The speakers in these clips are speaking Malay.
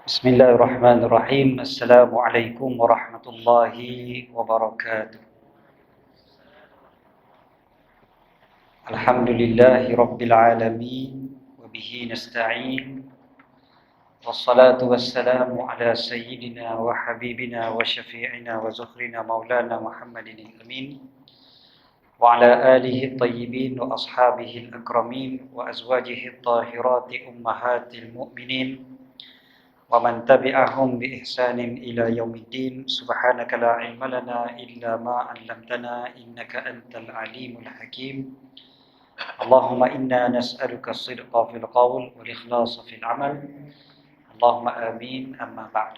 بسم الله الرحمن الرحيم. السلام عليكم ورحمة الله وبركاته. الحمد لله رب العالمين وبه نستعين، والصلاة والسلام على سيدنا وحبيبنا وشفيعنا وزخرنا مولانا محمد الأمين، وعلى آله الطيبين وأصحابه الأكرمين وأزواجه الطاهرات أمهات المؤمنين ومن تبعهم بإحسان إلى يوم الدين. سبحانك لا علم لنا إلا ما علمتنا إنك أنت العليم الحكيم. اللهم إنا نسألك الصدق في القول والإخلاص في العمل. اللهم آمين. أما بعد،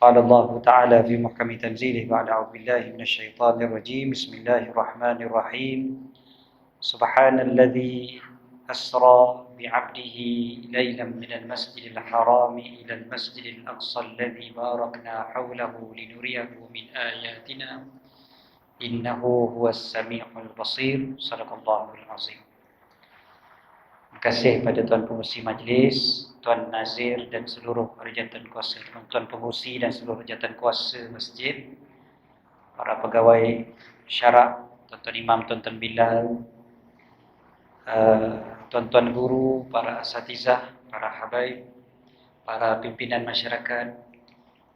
قال الله تعالى في محكم تنزيله بعد أعوذ بالله من الشيطان الرجيم. بسم الله الرحمن الرحيم. سبحان الذي أسرى بعبده ليلا من المسجد الحرام إلى المسجد الأقصى الذي باركنا حوله لنريه من آياتنا إنه هو السميع البصير. صدق الله العظيم. Terima kasih pada Tuan Pengurusi Majlis, Tuan Nazir dan seluruh jawatan kuasa, Tuan Pengurusi dan seluruh jawatan kuasa masjid, para pegawai syarak, Tuan-Tuan Imam, Tuan-Tuan Bilal, tuan-tuan guru, para asatizah, para habaib, para pimpinan masyarakat,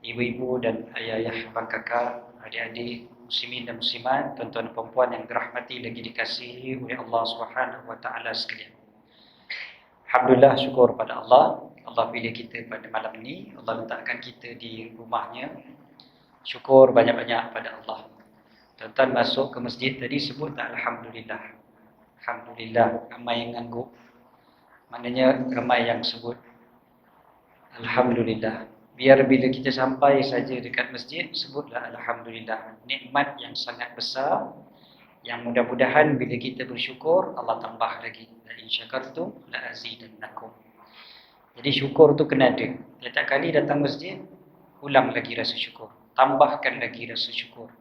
ibu-ibu dan ayah-ayah, abang kakak, adik-adik, muslimin dan muslimat, tuan-tuan dan perempuan yang dirahmati lagi dikasihi oleh Allah Subhanahu wa taala sekalian. Alhamdulillah, syukur pada Allah. Allah pilih kita pada malam ini, Allah letakkan kita di rumahnya. Syukur banyak-banyak pada Allah. Tuan-tuan masuk ke masjid tadi sebut tak alhamdulillah. Alhamdulillah, ramai yang ngangguk. Maknanya ramai yang sebut alhamdulillah. Biar bila kita sampai saja dekat masjid, sebutlah alhamdulillah. Nikmat yang sangat besar, yang mudah-mudahan bila kita bersyukur, Allah tambah lagi. La in syakartum la azidannakum. Jadi syukur tu kena ada. Setiap kali datang masjid, ulang lagi rasa syukur, tambahkan lagi rasa syukur.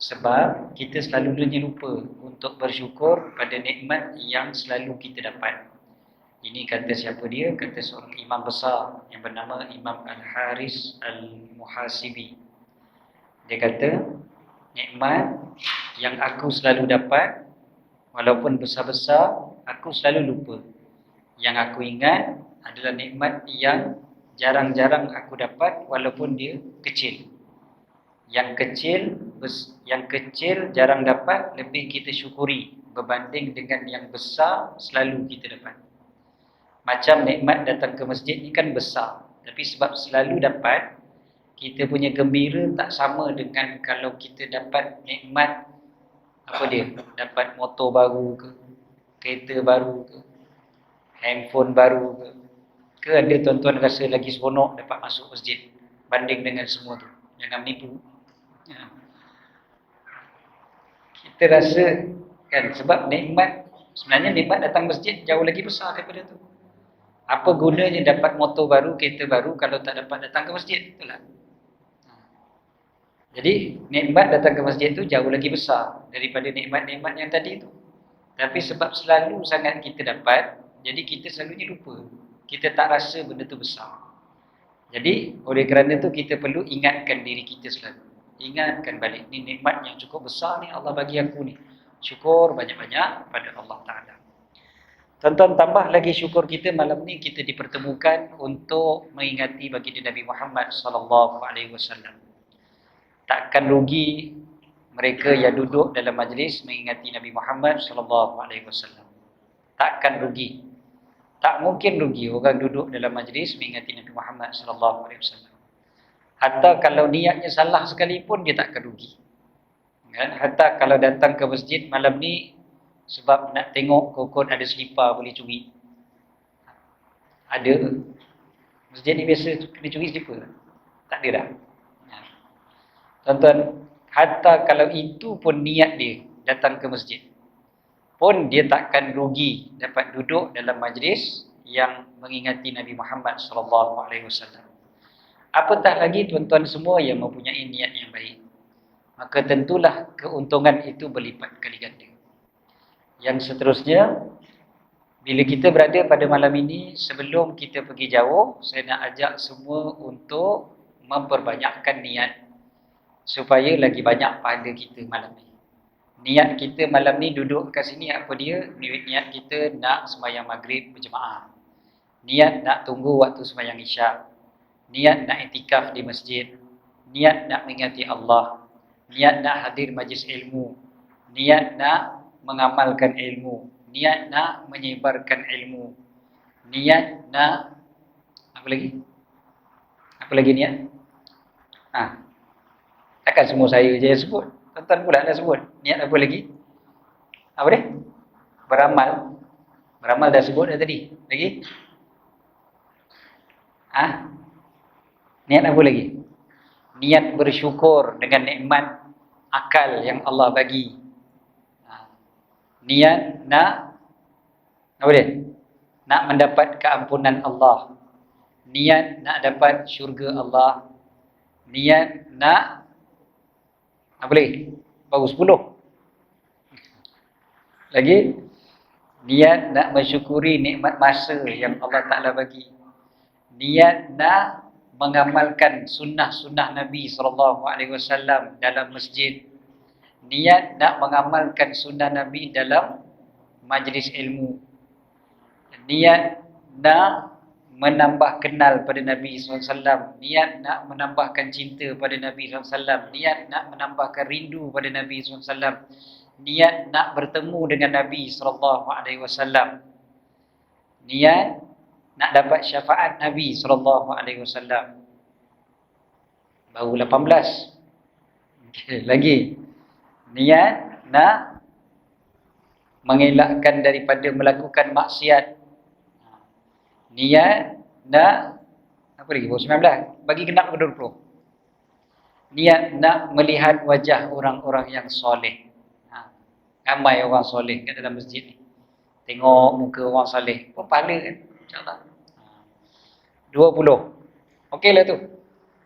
Sebab kita selalunya lupa untuk bersyukur pada nikmat yang selalu kita dapat. Ini kata siapa dia? Kata seorang imam besar yang bernama Imam Al-Haris Al-Muhasibi. Dia kata, nikmat yang aku selalu dapat, walaupun besar-besar, aku selalu lupa. Yang aku ingat adalah nikmat yang jarang-jarang aku dapat, walaupun dia kecil. Yang kecil jarang dapat, lebih kita syukuri berbanding dengan yang besar selalu kita dapat. Macam nikmat datang ke masjid ni kan besar, tapi sebab selalu dapat, kita punya gembira tak sama dengan kalau kita dapat nikmat apa dia? Dapat motor baru ke, kereta baru ke, handphone baru ke. Ke ada tuan-tuan rasa lagi seronok dapat masuk masjid banding dengan semua tu? Jangan menipu. Kita rasa kan, sebab nikmat, sebenarnya nikmat datang masjid jauh lagi besar daripada tu. Apa gunanya dapat motor baru, kereta baru kalau tak dapat datang ke masjid? Itulah. Jadi nikmat datang ke masjid tu jauh lagi besar daripada nikmat-nikmat yang tadi tu. Tapi sebab selalu sangat kita dapat, jadi kita selalunya lupa. Kita tak rasa benda tu besar. Jadi oleh kerana tu kita perlu ingatkan diri kita selalu. Ingatkan balik, ni nikmat yang cukup besar ni Allah bagi aku ni. Syukur banyak-banyak pada Allah Ta'ala. Tuan-tuan, tambah lagi syukur kita malam ni kita dipertemukan untuk mengingati baginda Nabi Muhammad SAW. Takkan rugi mereka yang duduk dalam majlis mengingati Nabi Muhammad SAW. Takkan rugi. Tak mungkin rugi orang duduk dalam majlis mengingati Nabi Muhammad SAW. Hatta kalau niatnya salah sekalipun, dia takkan rugi. Kan? Hatta kalau datang ke masjid malam ni sebab nak tengok kokon ada selipar boleh curi. Ada. Masjid ni biasa kena curi selipar. Tak ada dah. Tuan-tuan, hatta kalau itu pun niat dia datang ke masjid, pun dia takkan rugi dapat duduk dalam majlis yang mengingati Nabi Muhammad SAW. Apatah lagi tuan-tuan semua yang mempunyai niat yang baik, maka tentulah keuntungan itu berlipat kali ganda. Yang seterusnya, Bila kita berada pada malam ini, sebelum kita pergi jauh, saya nak ajak semua untuk memperbanyakkan niat supaya lagi banyak pahala kita malam ni. Niat kita malam ni duduk kat sini apa dia? Niat kita nak sembahyang maghrib berjemaah. Niat nak tunggu waktu sembahyang isyak. Niat nak iktikaf di masjid. Niat nak mengingati Allah. Niat nak hadir majlis ilmu. Niat nak mengamalkan ilmu. Niat nak menyebarkan ilmu. Niat nak apa lagi? Apa lagi niat? Takkan semua saya je yang sebut. Tuan-tuan pula dah sebut. Niat apa lagi? Apa dia? Beramal. Beramal dah sebut dah tadi. Lagi? Niat apa lagi? Niat bersyukur dengan nikmat akal yang Allah bagi. Niat nak apa dia? Nak mendapat keampunan Allah. Niat nak dapat syurga Allah. Niat nak apa lagi? Baru 10. Lagi? Niat nak mensyukuri nikmat masa yang Allah Ta'ala bagi. Niat nak mengamalkan sunnah-sunnah Nabi SAW dalam masjid. Niat nak mengamalkan sunnah Nabi dalam majlis ilmu. Niat nak menambah kenal pada Nabi SAW. Niat nak menambahkan cinta pada Nabi SAW. Niat nak menambahkan rindu pada Nabi SAW. Niat nak bertemu dengan Nabi SAW. Niat nak dapat syafaat Nabi SAW. Baru 18. Okay, lagi. Niat nak mengelakkan daripada melakukan maksiat. Niat nak apa lagi? 19. Bagi genap ke 20. Niat nak melihat wajah orang-orang yang soleh. Ramai orang soleh kat dalam masjid ni. Tengok muka orang soleh pun pahala kan, insya-Allah. 20. Okeylah tu.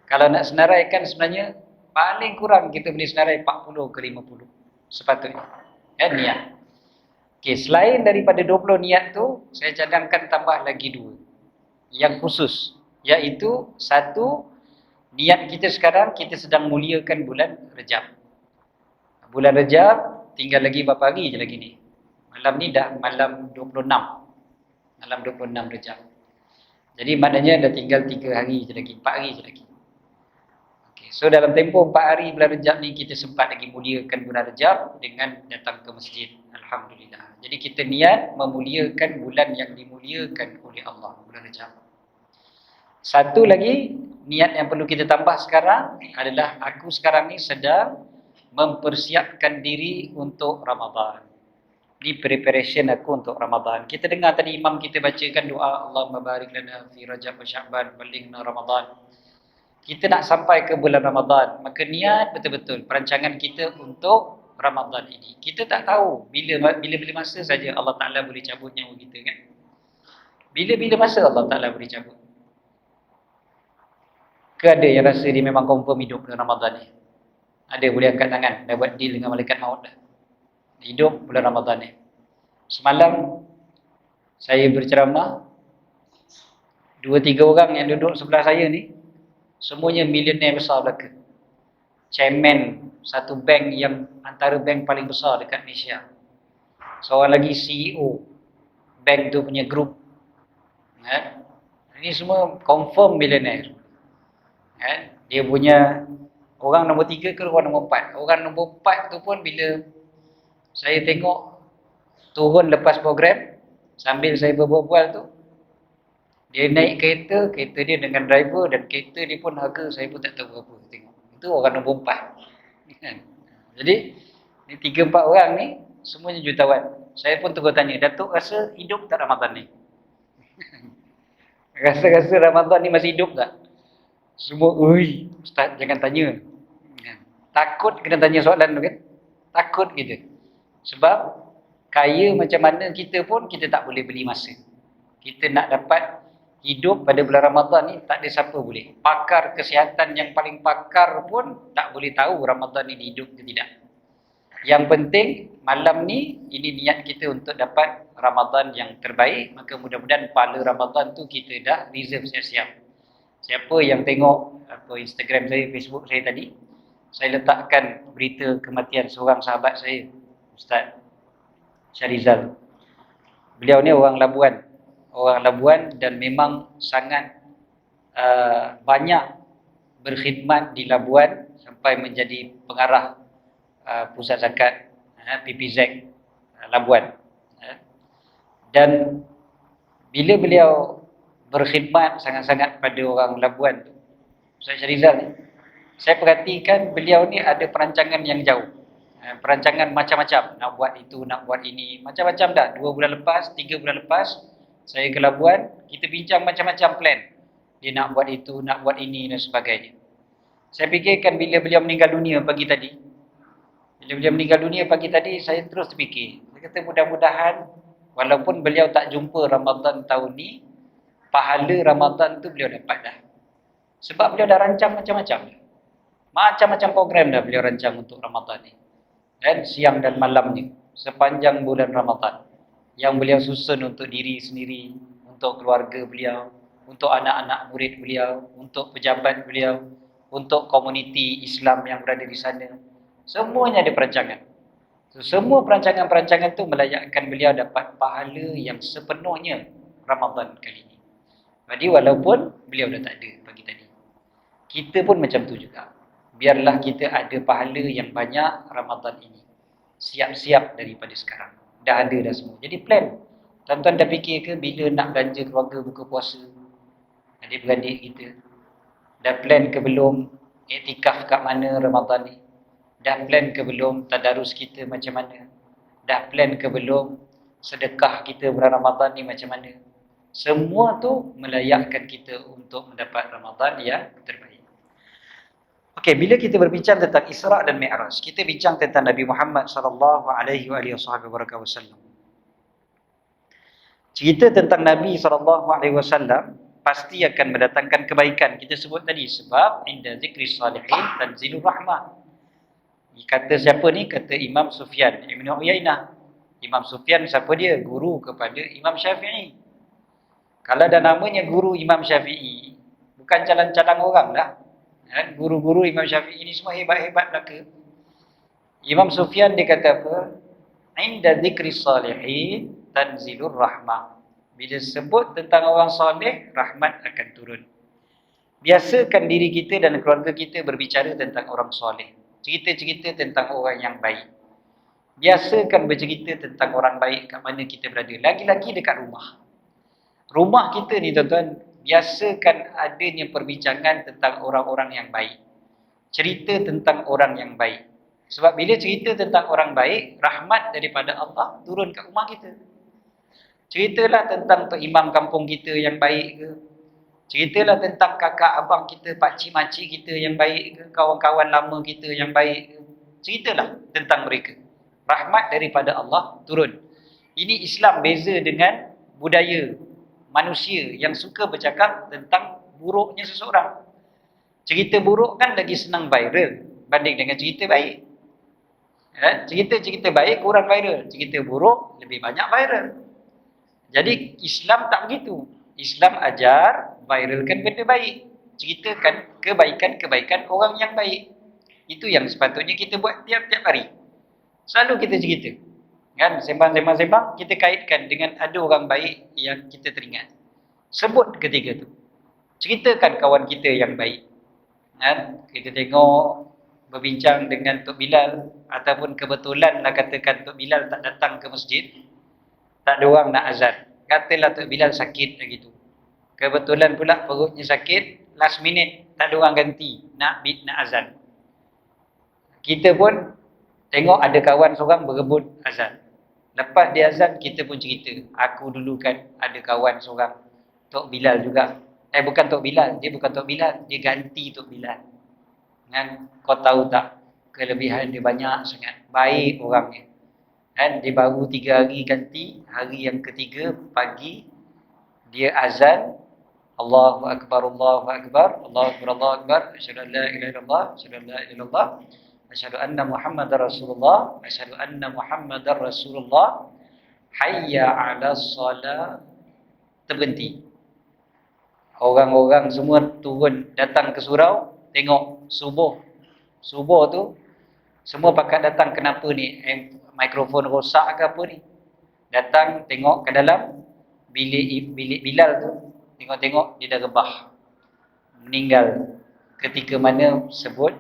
Kalau nak senaraikan sebenarnya paling kurang kita boleh senarai 40 ke 50 sepatutnya. Niat. Okey, selain daripada 20 niat tu, saya cadangkan tambah lagi 2 yang khusus, iaitu satu, niat kita sekarang kita sedang muliakan bulan Rejab. Bulan Rejab tinggal lagi berapa hari je lagi ni? Malam ni dah malam 26. Malam 26 Rejab. Jadi maknanya dah tinggal 3 hari je lagi, 4 hari je lagi. Okey, so dalam tempoh 4 hari bulan Rejab ni kita sempat lagi muliakan bulan Rejab dengan datang ke masjid. Alhamdulillah. Jadi kita niat memuliakan bulan yang dimuliakan oleh Allah, bulan Rejab. Satu lagi niat yang perlu kita tambah sekarang adalah aku sekarang ni sedang mempersiapkan diri untuk Ramadan. Ini preparation aku untuk Ramadan. Kita dengar tadi imam kita bacakan doa Allahumma barik lana fi Rajab wa Sya'ban ballighna Ramadan. Kita nak sampai ke bulan Ramadan, maka niat betul-betul perancangan kita untuk Ramadan ini. Kita tak tahu bila masa saja Allah Taala boleh cabut nyawa kita kan? Bila masa Allah Taala boleh cabut? Ke ada yang rasa dia memang confirm hidup bulan Ramadan ni? Ada boleh angkat tangan, dah buat deal dengan malaikat maut dah. Hidup bulan Ramadan ni. Semalam saya berceramah, 2-3 orang yang duduk sebelah saya ni semuanya milioner besar belaka. Chairman satu bank yang antara bank paling besar dekat Malaysia. Seorang lagi CEO bank tu punya group. Ini semua confirm milioner. Dia punya orang nombor 3 ke orang nombor 4. Orang nombor 4 tu pun bila saya tengok turun lepas program, sambil saya berbual-bual tu, dia naik kereta dia dengan driver dan kereta dia pun harga saya pun tak tahu berapa. Tengok. Itu orang nombor 4. Jadi, ni 3-4 orang ni semuanya jutawan. Saya pun terus tanya, Datuk rasa hidup tak Ramadan ni? Rasa Ramadan ni masih hidup tak? Semua, ui, Ustaz jangan tanya. Takut kena tanya soalan tu kan? Takut gitu. Sebab kaya macam mana kita pun kita tak boleh beli masa. Kita nak dapat hidup pada bulan Ramadan ni tak ada siapa boleh. Pakar kesihatan yang paling pakar pun tak boleh tahu Ramadan ni hidup ke tidak. Yang penting malam ni ini niat kita untuk dapat Ramadan yang terbaik, maka mudah-mudahan pahala Ramadan tu kita dah reserve siap-siap. Siapa yang tengok Instagram saya, Facebook saya tadi, saya letakkan berita kematian seorang sahabat saya, Ustaz Syarizal. Beliau ni orang Labuan dan memang sangat banyak berkhidmat di Labuan sampai menjadi pengarah pusat zakat PPZ Labuan. Dan bila beliau berkhidmat sangat-sangat pada orang Labuan tu, Ustaz Syarizal ni, saya perhatikan beliau ni ada perancangan yang jauh. Perancangan macam-macam, nak buat itu, nak buat ini, macam-macam dah. 2 bulan lepas, 3 bulan lepas, saya ke Labuan, kita bincang macam-macam plan. Dia nak buat itu, nak buat ini dan sebagainya. Saya fikirkan bila beliau meninggal dunia pagi tadi, saya terus terfikir. Saya kata mudah-mudahan, walaupun beliau tak jumpa Ramadan tahun ni, pahala Ramadan tu beliau dapat dah. Sebab beliau dah rancang macam-macam. Macam-macam program dah beliau rancang untuk Ramadan ni. Dan siang dan malamnya, sepanjang bulan Ramadan. Yang beliau susun untuk diri sendiri, untuk keluarga beliau, untuk anak-anak murid beliau, untuk pejabat beliau, untuk komuniti Islam yang berada di sana. Semuanya ada perancangan. So, semua perancangan-perancangan tu melayakkan beliau dapat pahala yang sepenuhnya Ramadan kali ini. Jadi walaupun beliau dah tak ada pagi tadi, kita pun macam tu juga. Biarlah kita ada pahala yang banyak Ramadan ini. Siap-siap daripada sekarang. Dah ada dah semua. Jadi plan. Tuan-tuan dah fikir ke bila nak belanja keluarga buka puasa? Adik-beradik kita. Dah plan ke belum iktikaf kat mana Ramadan ni? Dah plan ke belum tadarus kita macam mana? Dah plan ke belum sedekah kita bulan Ramadan ni macam mana? Semua tu melayakkan kita untuk mendapat Ramadan yang terbaik. Okey, bila kita berbincang tentang Isra' dan Mi'raj, kita bincang tentang Nabi Muhammad sallallahu alaihi wasallam. Cerita tentang Nabi sallallahu alaihi wasallam pasti akan mendatangkan kebaikan. Kita sebut tadi sebab inda zikri salihin tanzilur rahmah. Kata siapa ni? Kata Imam Sufyan Ibn Uyainah. Imam Sufyan siapa dia? Guru kepada Imam Syafi'i. Kalau dah namanya guru Imam Syafi'i, bukan calang-calang orang dah. Guru-guru Imam Syafi'i ini semua hebat-hebat belaka. Imam Sufyan dia kata apa? Inda dzikri salihin tanzilur rahmah. Bila sebut tentang orang soleh, rahmat akan turun. Biasakan diri kita dan keluarga kita berbicara tentang orang soleh. Cerita-cerita tentang orang yang baik. Biasakan bercerita tentang orang baik kat mana kita berada. Lagi-lagi dekat rumah. Rumah kita ni tuan-tuan, biasakan adanya perbincangan tentang orang-orang yang baik. Cerita tentang orang yang baik. Sebab bila cerita tentang orang baik, rahmat daripada Allah turun kat rumah kita. Ceritalah tentang tok imam kampung kita yang baik ke. Ceritalah tentang kakak abang kita, pakcik makcik kita yang baik ke, kawan-kawan lama kita yang baik ke. Ceritalah tentang mereka. Rahmat daripada Allah turun. Ini Islam beza dengan budaya manusia yang suka bercakap tentang buruknya seseorang. Cerita buruk kan lagi senang viral banding dengan cerita baik. Cerita-cerita baik kurang viral, cerita buruk lebih banyak viral. Jadi Islam tak begitu. Islam ajar viralkan benda baik, ceritakan kebaikan-kebaikan orang yang baik. Itu yang sepatutnya kita buat tiap-tiap hari. Selalu kita cerita. Kan, sembang-sembang kita kaitkan dengan ada orang baik yang kita teringat. Sebut ketiga tu. Ceritakan kawan kita yang baik. Kan, kita tengok berbincang dengan Tok Bilal ataupun kebetulan lah katakan Tok Bilal tak datang ke masjid. Tak ada orang nak azan. Katalah Tok Bilal sakit begitu. Kebetulan pula perutnya sakit, last minute tak ada orang ganti nak azan. Kita pun tengok ada kawan seorang berebut azan. Lepas dia azan, kita pun cerita. Aku dulu kan ada kawan seorang, Tok Bilal juga. Bukan Tok Bilal. Dia bukan Tok Bilal. Dia ganti Tok Bilal. Kan? Kau tahu tak? Kelebihan dia banyak sangat. Baik orangnya. Kan? Dia baru 3 hari ganti. Hari yang ketiga, pagi, dia azan. Allahu Akbar, Allahu Akbar. Allahu Akbar, Allahu Akbar. Asyhadu an la ilaha illallah. Asyhadu an la ilaha illallah. Asyhadu anna Muhammadar Rasulullah. Asyhadu anna Muhammadar Rasulullah. hayya 'alas salat, terberhenti. Orang-orang semua turun datang ke surau, tengok subuh. Subuh tu semua pakat datang, kenapa ni? Mikrofon rosak ke apa ni? Datang tengok ke dalam bilik Bilal tu, tengok-tengok dia dah rebah. Meninggal ketika mana sebut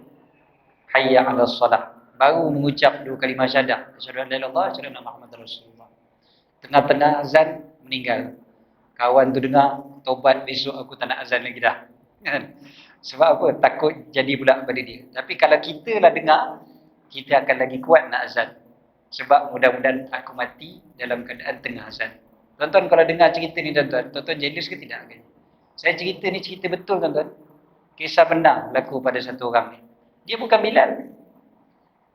hayya 'alas salat. Baru mengucap dua kalimah syahadah, asyhadu an la ilaha illallah, asyhadu anna Muhammadar Rasulullah. Tengah-tengah azan meninggal. Kawan tu dengar, taubat, besok aku tak nak azan lagi dah. Kan? Sebab apa? Takut jadi pula pada dia. Tapi kalau kita lah dengar, kita akan lagi kuat nak azan. Sebab mudah-mudahan aku mati dalam keadaan tengah azan. Tuan-tuan kalau dengar cerita ni tuan-tuan jealous ke tidak? Saya cerita ni cerita betul tuan-tuan. Kisah benar berlaku pada satu orang ni. Dia bukan Bilal.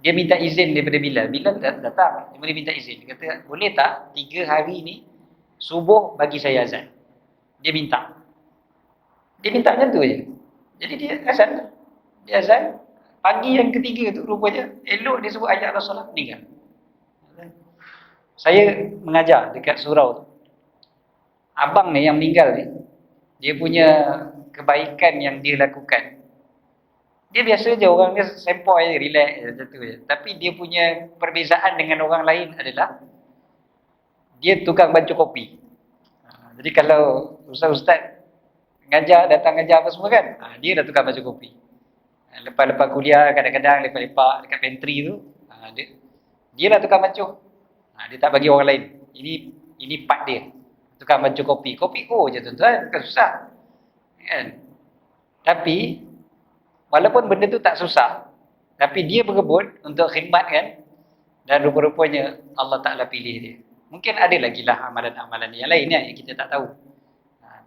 Dia minta izin daripada Bilal. Bilal datang. Dia minta izin. Dia kata, boleh tak 3 hari ni subuh bagi saya azan? Dia minta. Dia minta macam tu je. Jadi dia azan. Dia azan. Pagi yang ketiga tu rupanya elok dia sebut ayat Rasulullah, meninggal. Saya mengajar dekat surau tu. Abang ni yang meninggal ni, dia punya kebaikan yang dia lakukan. Dia biasa je, orang dia sempoi je, relax je, macam tu je. Tapi dia punya perbezaan dengan orang lain adalah dia tukang baju kopi. Jadi kalau ustaz-ustaz datang ngajar apa semua kan, dia dah tukang baju kopi. Lepas-lepas kuliah, kadang-kadang lepak-lepak dekat pantry tu, dia dah tukang baju. Dia tak bagi orang lain. Ini part dia. Tukang baju kopi. Kopi je tuan-tuan, bukan susah. Kan? Tapi walaupun benda tu tak susah, tapi dia berebut untuk khidmat kan, dan rupa-rupanya Allah Ta'ala pilih dia. Mungkin ada lagi lah amalan-amalan yang lain yang kita tak tahu.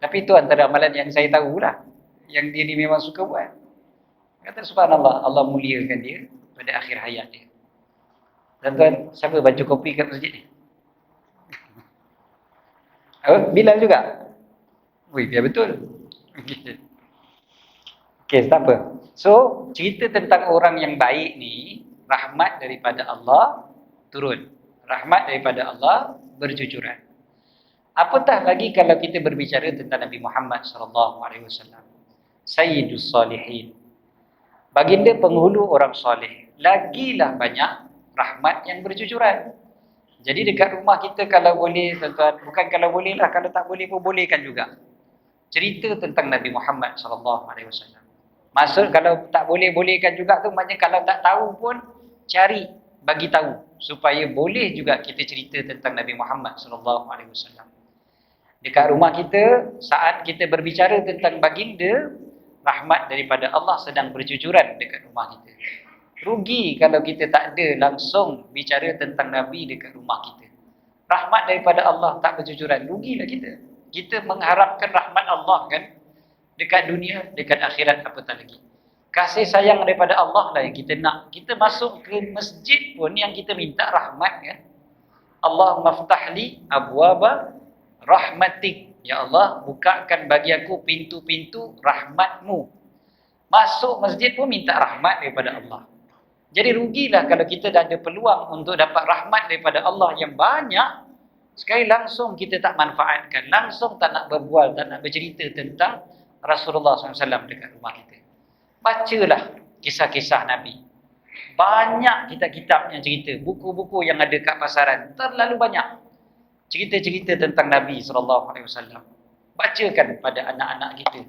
Tapi itu antara amalan yang saya tahulah, yang dia ni memang suka buat. Kata subhanallah, Allah muliakan dia pada akhir hayat dia. Tuan-tuan, siapa baju kopi kat masjid ni? Bilal juga? Wih, biar betul. Okey, tak apa. So, cerita tentang orang yang baik ni, rahmat daripada Allah turun. Rahmat daripada Allah berjujuran. Apatah lagi kalau kita berbicara tentang Nabi Muhammad SAW. Sayyidus Salihin. Baginda penghulu orang soleh. Lagilah banyak rahmat yang berjujuran. Jadi dekat rumah kita kalau boleh, tuan-tuan, bukan kalau boleh lah, kalau tak boleh pun bolehkan juga. Cerita tentang Nabi Muhammad SAW. Maksud kalau tak boleh-bolehkan juga tu, maknanya kalau tak tahu pun cari, bagi tahu supaya boleh juga kita cerita tentang Nabi Muhammad SAW. Dekat rumah kita, saat kita berbicara tentang baginda, rahmat daripada Allah sedang berjujuran dekat rumah kita. Rugi kalau kita tak ada langsung bicara tentang Nabi dekat rumah kita. Rahmat daripada Allah tak berjujuran, rugilah kita. Kita mengharapkan rahmat Allah kan, dekat dunia, dekat akhirat, apatah lagi. Kasih sayang daripada Allah lah yang kita nak. Kita masuk ke masjid pun yang kita minta rahmat kan. Allahumma ftahli abwaba rahmatik. Ya Allah, bukakan bagi aku pintu-pintu rahmatmu. Masuk masjid pun minta rahmat daripada Allah. Jadi rugilah kalau kita dah ada peluang untuk dapat rahmat daripada Allah yang banyak, sekali langsung kita tak manfaatkan, langsung tak nak berbual, tak nak bercerita tentang Rasulullah SAW dekat rumah kita. Bacalah kisah-kisah Nabi. Banyak kitab-kitab yang cerita, buku-buku yang ada kat pasaran, terlalu banyak cerita-cerita tentang Nabi SAW. Bacakan pada anak-anak kita.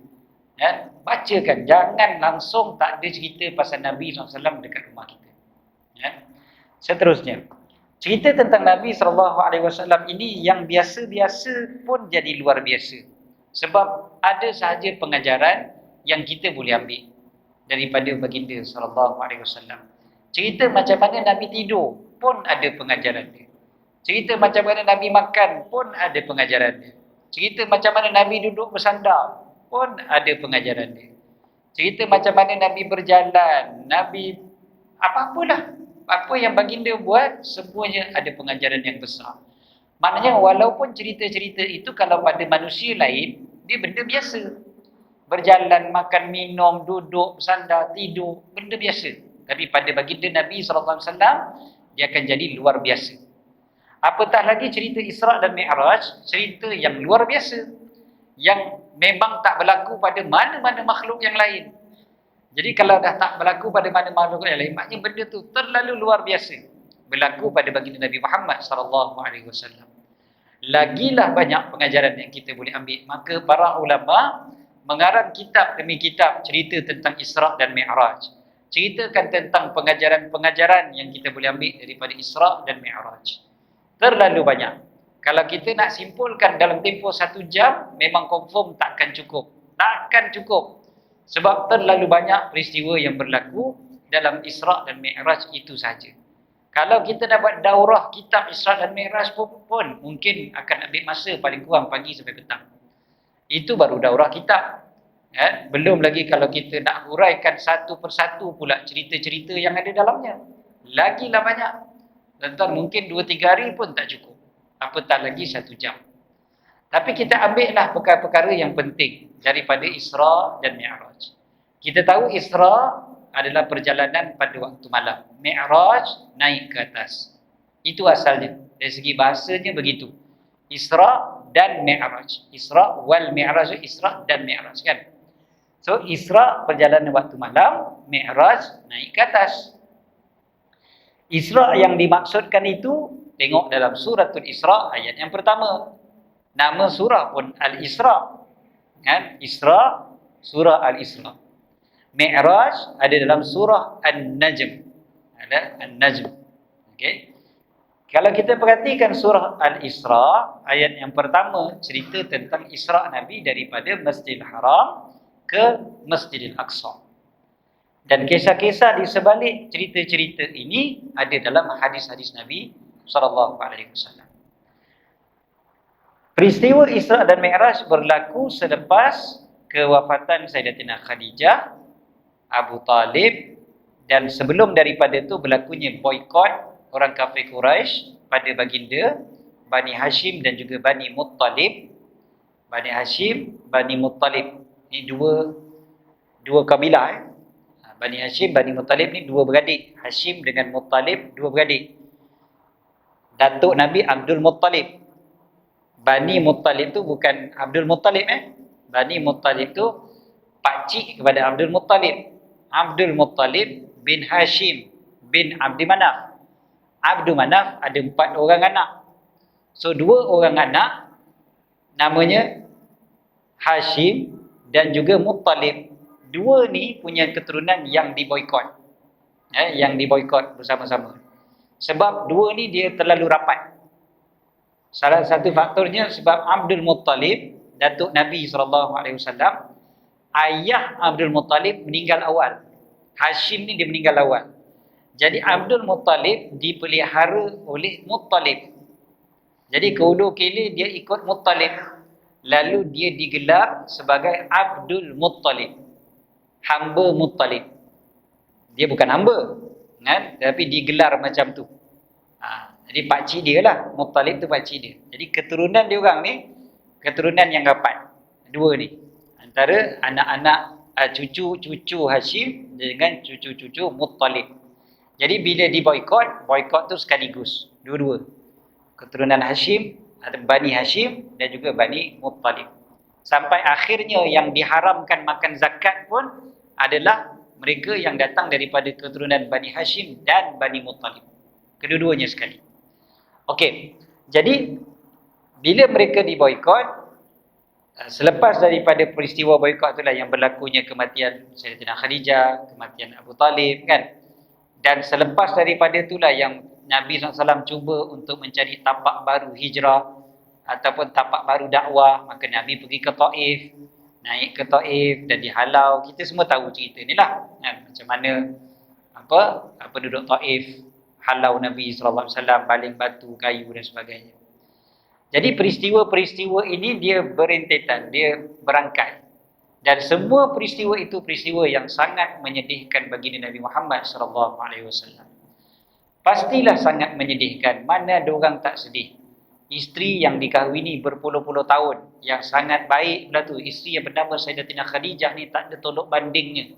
Ya? Bacakan, jangan langsung tak ada cerita pasal Nabi SAW dekat rumah kita. Ya? Seterusnya, cerita tentang Nabi SAW ini yang biasa-biasa pun jadi luar biasa. Sebab ada sahaja pengajaran yang kita boleh ambil daripada baginda SAW. Cerita macam mana Nabi tidur pun ada pengajaran dia. Cerita macam mana Nabi makan pun ada pengajaran dia. Cerita macam mana Nabi duduk bersandar pun ada pengajaran dia. Cerita macam mana Nabi berjalan, Nabi apa-apalah, apa yang baginda buat, semuanya ada pengajaran yang besar. Maknanya walaupun cerita-cerita itu kalau pada manusia lain, dia benda biasa. Berjalan, makan, minum, duduk, bersandar, tidur, benda biasa. Tapi pada baginda Nabi SAW, dia akan jadi luar biasa. Apatah lagi cerita Isra' dan Mi'raj, cerita yang luar biasa, yang memang tak berlaku pada mana-mana makhluk yang lain. Jadi kalau dah tak berlaku pada mana makhluk yang lain, maknanya benda tu terlalu luar biasa berlaku pada baginda Nabi Muhammad sallallahu alaihi wasallam. Lagilah banyak pengajaran yang kita boleh ambil. Maka para ulama mengarang kitab demi kitab cerita tentang Isra' dan Mi'raj. Ceritakan tentang pengajaran-pengajaran yang kita boleh ambil daripada Isra' dan Mi'raj. Terlalu banyak. Kalau kita nak simpulkan dalam tempoh 1 jam, memang confirm takkan cukup. Takkan cukup. Sebab terlalu banyak peristiwa yang berlaku dalam Isra' dan Mi'raj itu saja. Kalau kita dapat daurah kitab Isra' dan Mi'raj pun mungkin akan ambil masa paling kurang pagi sampai petang. Itu baru daurah kitab. Belum lagi kalau kita nak huraikan satu persatu pula cerita-cerita yang ada dalamnya. Lagilah banyak. Tentang mungkin 2-3 hari pun tak cukup. Apatah lagi 1 jam. Tapi kita ambillah perkara-perkara yang penting daripada Isra' dan Mi'raj. Kita tahu Isra' adalah perjalanan pada waktu malam. Mi'raj naik ke atas. Itu asalnya. Dari segi bahasanya begitu. Isra' dan Mi'raj. Isra' wal Mi'raj, Isra' dan Mi'raj kan. So Isra' perjalanan waktu malam, Mi'raj naik ke atas. Isra' yang dimaksudkan itu tengok dalam suratul Isra' ayat yang pertama. Nama surah pun Al-Isra'. Kan? Isra' surah Al-Isra'. Mi'raj ada dalam surah An-Najm. Ada An-Najm. Okey. Kalau kita perhatikan surah Al-Isra' ayat yang pertama cerita tentang Isra' Nabi daripada Masjidil Haram ke Masjidil Aqsa. Dan kisah-kisah di sebalik cerita-cerita ini ada dalam hadis-hadis Nabi sallallahu alaihi wasallam. Peristiwa Isra' dan Mi'raj berlaku selepas kewafatan Sayyidatina Khadijah, Abu Talib, dan sebelum daripada itu berlakunya boikot orang kafir Quraisy pada baginda Bani Hashim dan juga Bani Muttalib. Bani Hashim, Bani Muttalib. Ini dua kabilah. Bani Hashim, Bani Muttalib ni dua beradik. Hashim dengan Muttalib dua beradik. Datuk Nabi Abdul Muttalib. Bani Muttalib tu bukan Abdul Muttalib Bani Muttalib tu pakcik kepada Abdul Muttalib. Abdul Muttalib bin Hashim bin Abdi Manaf. Abdul Manaf ada 4 orang anak. So 2 orang anak namanya Hashim dan juga Muttalib. 2 ni punya keturunan yang diboikot. Yang diboikot bersama-sama. Sebab 2 ni dia terlalu rapat. Salah satu faktornya sebab Abdul Muttalib, datuk Nabi SAW, ayah Abdul Muttalib meninggal awal. Hashim ni dia meninggal awal. Jadi Abdul Muttalib dipelihara oleh Muttalib. Jadi ke hulu ke hilir dia ikut Muttalib. Lalu dia digelar sebagai Abdul Muttalib. Hamba Muttalib. Dia bukan hamba, kan? Tapi digelar macam tu. Jadi pakcik dia lah. Muttalib tu pakcik dia. Jadi keturunan dia orang ni, keturunan yang rapat. 2 ni. Antara anak-anak cucu-cucu Hashim dengan cucu-cucu Muttalib. Jadi bila diboikot, boikot tu sekaligus. Dua-dua. Keturunan Hashim, Bani Hashim dan juga Bani Muttalib. Sampai akhirnya yang diharamkan makan zakat pun adalah mereka yang datang daripada keturunan Bani Hashim dan Bani Muttalib. Kedua-duanya sekali. Okey. Jadi bila mereka diboikot, selepas daripada peristiwa boikot itulah yang berlakunya kematian Sayyidatina Khadijah, kematian Abu Talib kan. Dan selepas daripada itulah yang Nabi SAW cuba untuk mencari tapak baru hijrah ataupun tapak baru dakwah. Maka Nabi pergi ke Taif, naik ke Taif dan dihalau. Kita semua tahu cerita ni lah kan? Macam mana apa duduk Taif, halau Nabi SAW, baling batu, kayu dan sebagainya. Jadi peristiwa-peristiwa ini dia berentetan, dia berangkai. Dan semua peristiwa itu peristiwa yang sangat menyedihkan baginda Nabi Muhammad SAW. Pastilah sangat menyedihkan. Mana ada orang tak sedih? Isteri yang dikahwini berpuluh-puluh tahun, yang sangat baik pula tu. Isteri yang bernama Sayyidatina Khadijah ni tak ada tolok bandingnya.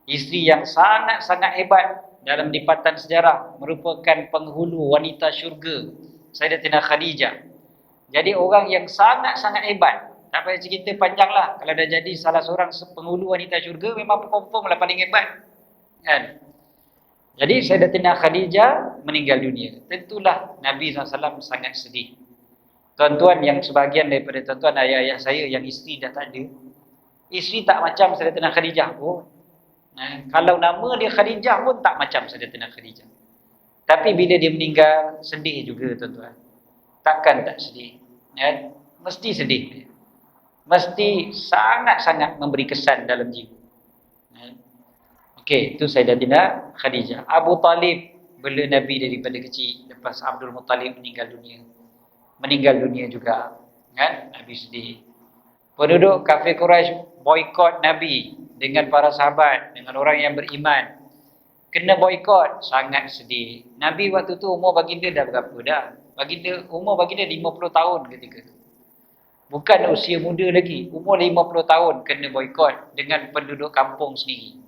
Isteri yang sangat-sangat hebat dalam lipatan sejarah, merupakan penghulu wanita syurga Sayyidatina Khadijah. Jadi orang yang sangat-sangat hebat. Tak payah cerita panjang lah. Kalau dah jadi salah seorang penghulu wanita syurga, memang confirm lah paling hebat. Kan? Jadi Sayyidatina Khadijah meninggal dunia. Tentulah Nabi SAW sangat sedih. Tuan-tuan yang sebahagian daripada tuan-tuan ayah-ayah saya yang isteri dah tak ada. Isteri tak macam Sayyidatina Khadijah pun. Kalau nama dia Khadijah pun tak macam Sayyidatina Khadijah. Tapi bila dia meninggal, sedih juga tuan-tuan. Takkan tak sedih. Ya? Mesti sedih. Mesti sangat-sangat memberi kesan dalam jiwa. Okey, itu Sayyidatina Khadijah. Abu Talib bela Nabi daripada kecil. Lepas Abdul Muttalib meninggal dunia. Meninggal dunia juga. Kan? Nabi sedih. Penduduk kafir Quraisy boikot Nabi dengan para sahabat, dengan orang yang beriman. Kena boikot, sangat sedih. Nabi waktu tu umur baginda dah berapa dah? Umur baginda 50 tahun ketika tu. Bukan usia muda lagi. Umur 50 tahun kena boikot dengan penduduk kampung sendiri.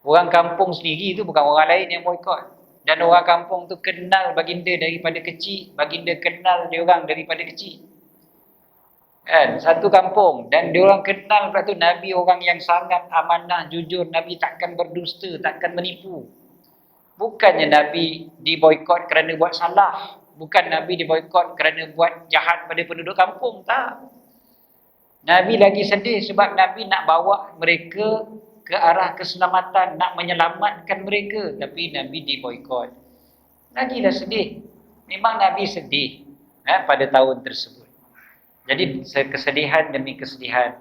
Orang kampung sendiri tu bukan orang lain yang boikot. Dan orang kampung tu kenal baginda daripada kecil. Baginda kenal dia orang daripada kecil. Kan? Satu kampung. Dan dia orang kenal pula tu Nabi orang yang sangat amanah, jujur. Nabi takkan berdusta, takkan menipu. Bukannya Nabi diboikot kerana buat salah. Bukan Nabi diboikot kerana buat jahat pada penduduk kampung. Tak. Nabi lagi sedih sebab Nabi nak bawa mereka ke arah keselamatan, nak menyelamatkan mereka, tapi Nabi diboikot. Lagilah sedih. Memang Nabi sedih pada tahun tersebut. Jadi kesedihan demi kesedihan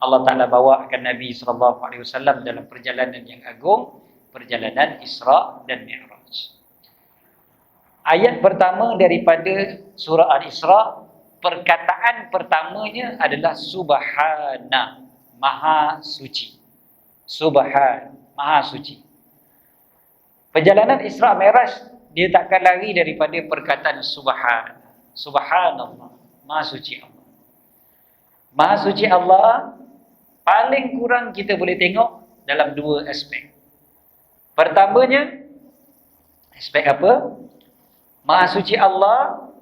Allah Ta'ala bawakan Nabi SAW dalam perjalanan yang agung, perjalanan Isra dan Mi'raj. Ayat pertama daripada surah Al-Isra, perkataan pertamanya adalah Subhana, Maha Suci. Subhan, Maha Suci. Perjalanan Isra Mi'raj, dia takkan lari daripada perkataan Subhan. Subhanallah, Maha Suci Allah. Maha Suci Allah, paling kurang kita boleh tengok dalam dua aspek. Pertamanya, aspek apa? Maha Suci Allah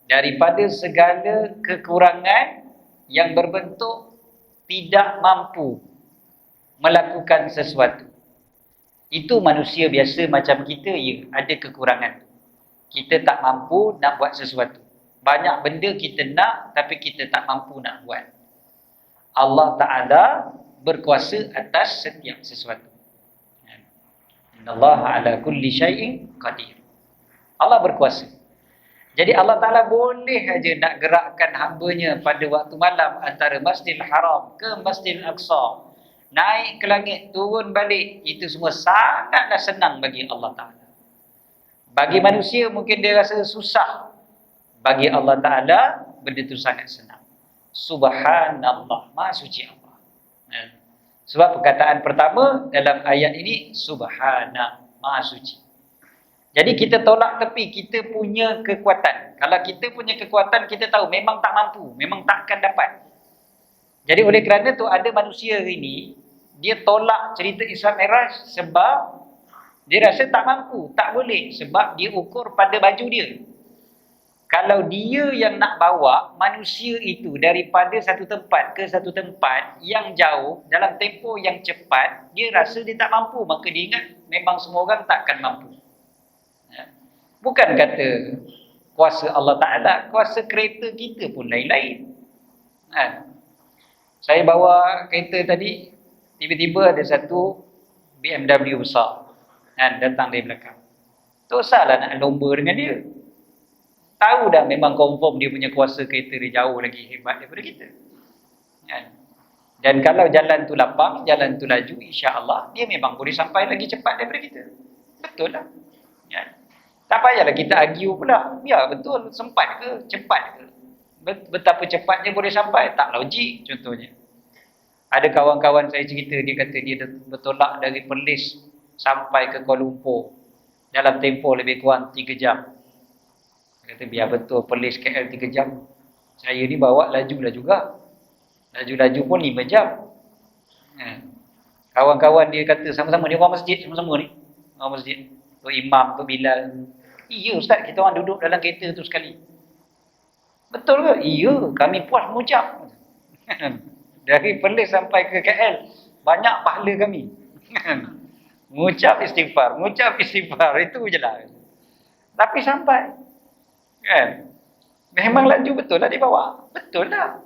daripada segala kekurangan yang berbentuk tidak mampu melakukan sesuatu. Itu manusia biasa macam kita, ya, ada kekurangan. Kita tak mampu nak buat sesuatu. Banyak benda kita nak, tapi kita tak mampu nak buat. Allah Ta'ala berkuasa atas setiap sesuatu. Innallaha ala kulli syai'in qadir. Allah berkuasa. Jadi Allah Ta'ala boleh aja nak gerakkan hamba-Nya pada waktu malam antara Masjidil Haram ke Masjidil Aqsa. Naik ke langit, turun balik. Itu semua sangatlah senang bagi Allah Ta'ala. Bagi manusia mungkin dia rasa susah. Bagi Allah Ta'ala, benda itu sangat senang. Subhanallah, Maha Suci Allah. Sebab perkataan pertama dalam ayat ini, Subhana, Maha Suci. Jadi kita tolak tepi, kita punya kekuatan. Kalau kita punya kekuatan, kita tahu memang tak mampu, memang takkan dapat. Jadi oleh kerana tu ada manusia hari ini, dia tolak cerita Isra Mi'raj sebab dia rasa tak mampu, tak boleh. Sebab dia ukur pada baju dia. Kalau dia yang nak bawa manusia itu daripada satu tempat ke satu tempat yang jauh, dalam tempoh yang cepat, dia rasa dia tak mampu. Maka dia ingat memang semua orang takkan mampu. Bukan kata kuasa Allah Ta'ala, kuasa kereta kita pun lain-lain. Saya bawa kereta tadi, tiba-tiba ada satu BMW besar datang dari belakang. Tak usahlah nak lomba dengan dia. Tahu dah memang confirm dia punya kuasa kereta dia jauh lagi hebat daripada kita. Dan kalau jalan tu lapang, jalan tu laju, insya-Allah dia memang boleh sampai lagi cepat daripada kita. Betul lah. Tak payahlah kita argue pula. Ya betul, sempat ke, cepat ke? Betapa cepatnya boleh sampai, tak logik contohnya. Ada kawan-kawan saya cerita, dia kata dia bertolak dari Perlis sampai ke Kuala Lumpur dalam tempoh lebih kurang 3 jam. Dia kata biar betul Perlis KL 3 jam. Saya ni bawa laju-laju juga. Laju-laju pun 5 jam. Kawan-kawan dia kata sama-sama, ni orang masjid sama-sama ni. Orang masjid. Tok Imam, Tok Bilal. Iya Ustaz, kita orang duduk dalam kereta tu sekali. Betul ke? Iya, kami puas mengucap. Dari Perlis sampai ke KL, banyak pahala kami. Mengucap istighfar, itu je lah. Tapi sampai, kan? Memang laju betul lah dibawa. Betul lah.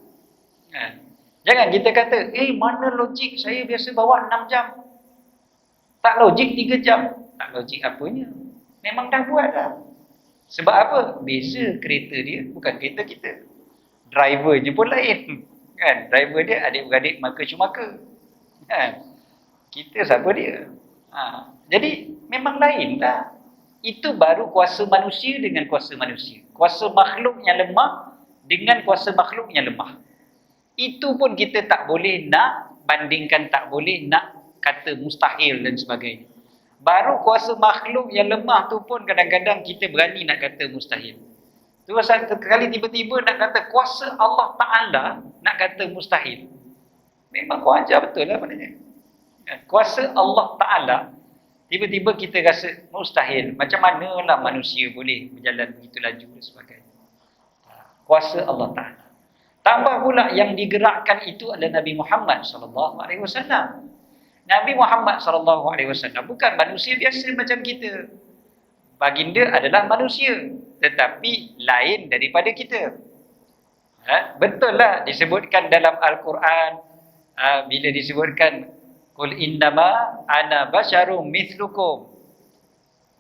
Kan? Jangan kita kata, mana logik saya biasa bawa 6 jam. Tak logik 3 jam. Tak logik apanya. Memang dah buat dah. Sebab apa? Beza kereta dia, bukan kereta kita. Driver je pun lain. Kan? Driver dia adik-beradik maka cumaka. Kan? Kita siapa dia? Jadi memang lain lah. Itu baru kuasa manusia dengan kuasa manusia. Kuasa makhluk yang lemah dengan kuasa makhluk yang lemah. Itu pun kita tak boleh nak bandingkan, tak boleh nak kata mustahil dan sebagainya. Baru kuasa makhluk yang lemah tu pun kadang-kadang kita berani nak kata mustahil. Tu pasal sekali tiba-tiba nak kata kuasa Allah Ta'ala, nak kata mustahil. Memang kau ajar betul lah maknanya. Kuasa Allah Ta'ala, tiba-tiba kita rasa mustahil. Macam manalah manusia boleh berjalan begitu laju dan sebagainya. Kuasa Allah Ta'ala. Tambah pula yang digerakkan itu adalah Nabi Muhammad SAW. Nabi Muhammad SAW bukan manusia biasa macam kita. Baginda adalah manusia, tetapi lain daripada kita. Betul lah disebutkan dalam Al-Quran, bila disebutkan Qul innama ana basyarum mithlukum.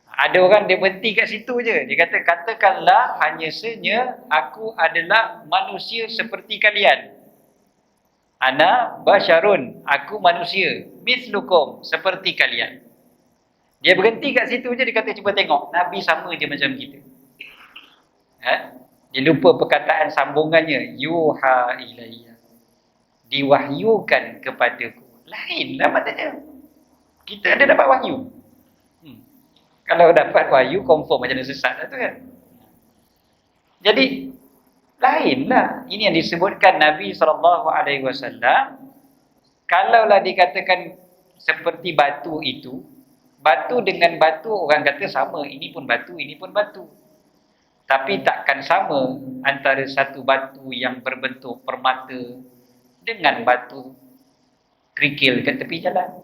Ada orang dia berhenti kat situ je. Dia kata, katakanlah hanya saja aku adalah manusia seperti kalian. Ana basyarun, aku manusia. Mithlukum, seperti kalian. Dia berhenti kat situ je, dia kata cuba tengok. Nabi sama je macam kita. Dia lupa perkataan sambungannya. Yuha ilayya. Diwahyukan kepadaku. Lain lah maknanya. Kita ada dapat wahyu. Kalau dapat wahyu, confirm macam mana sesat lah tu kan. Jadi, lainlah. Ini yang disebutkan Nabi SAW. Kalaulah dikatakan seperti batu itu, batu dengan batu orang kata sama. Ini pun batu, ini pun batu. Tapi takkan sama antara satu batu yang berbentuk permata dengan batu kerikil kat tepi jalan.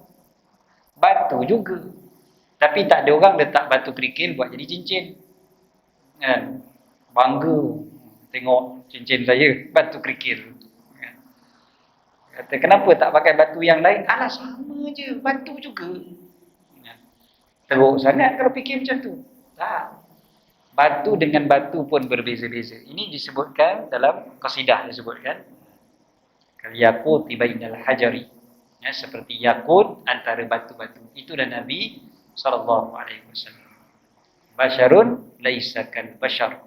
Batu juga. Tapi tak ada orang letak batu kerikil buat jadi cincin. Kan? Bangga. Tengok cincin saya, batu kerikil. Kan? Kata, kenapa tak pakai batu yang lain? Alah, sama je. Batu juga. Kan? Teruk sangat kalau fikir macam tu. Tak. Batu dengan batu pun berbeza-beza. Ini disebutkan dalam qasidah disebutkan. Kal-yaqut bainal hajari. Ya, seperti yakut antara batu-batu. Itulah Nabi SAW. Basyarun laisa kal bashar.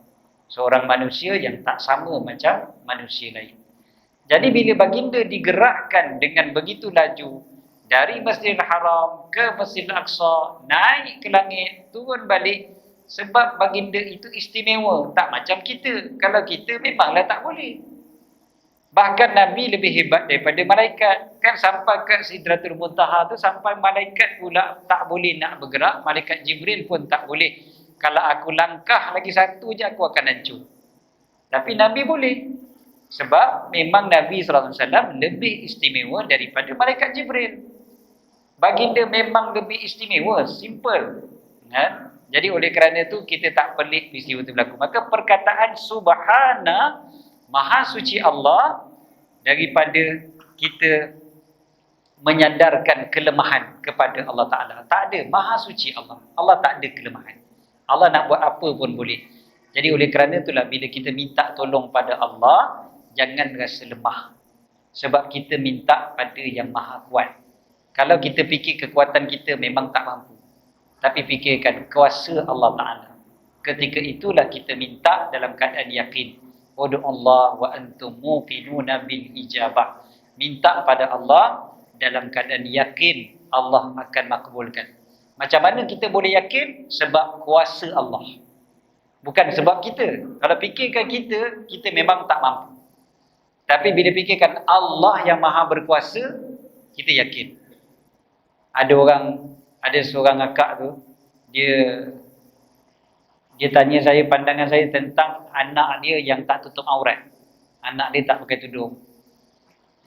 Seorang manusia yang tak sama macam manusia lain. Jadi bila baginda digerakkan dengan begitu laju dari Masjidil Haram ke Masjidil Aqsa, naik ke langit, turun balik, sebab baginda itu istimewa. Tak macam kita. Kalau kita memanglah tak boleh. Bahkan Nabi lebih hebat daripada malaikat. Kan sampai ke Sidratul Muntaha tu, sampai malaikat pula tak boleh nak bergerak. Malaikat Jibril pun tak boleh. Kalau aku langkah lagi satu je, aku akan hancur. Tapi Nabi boleh. Sebab memang Nabi SAW lebih istimewa daripada malaikat Jibril. Baginda memang lebih istimewa. Simple. Jadi oleh kerana itu kita tak pelik peristiwa itu berlaku. Maka perkataan Subhana, Maha suci Allah, daripada kita menyandarkan kelemahan kepada Allah Ta'ala. Tak ada. Maha suci Allah. Allah tak ada kelemahan. Allah nak buat apa pun boleh. Jadi oleh kerana itulah bila kita minta tolong pada Allah, jangan rasa lemah. Sebab kita minta pada yang maha kuat. Kalau kita fikir kekuatan kita memang tak mampu. Tapi fikirkan kuasa Allah Ta'ala. Ketika itulah kita minta dalam keadaan yakin. Wadu'allah wa antum muqinuna bil ijabah. Minta pada Allah dalam keadaan yakin Allah akan makbulkan. Macam mana kita boleh yakin? Sebab kuasa Allah. Bukan sebab kita. Kalau fikirkan kita memang tak mampu. Tapi bila fikirkan Allah yang maha berkuasa, kita yakin. Ada seorang akak tu, dia Dia tanya saya, pandangan saya tentang anak dia yang tak tutup aurat. Anak dia tak pakai tudung.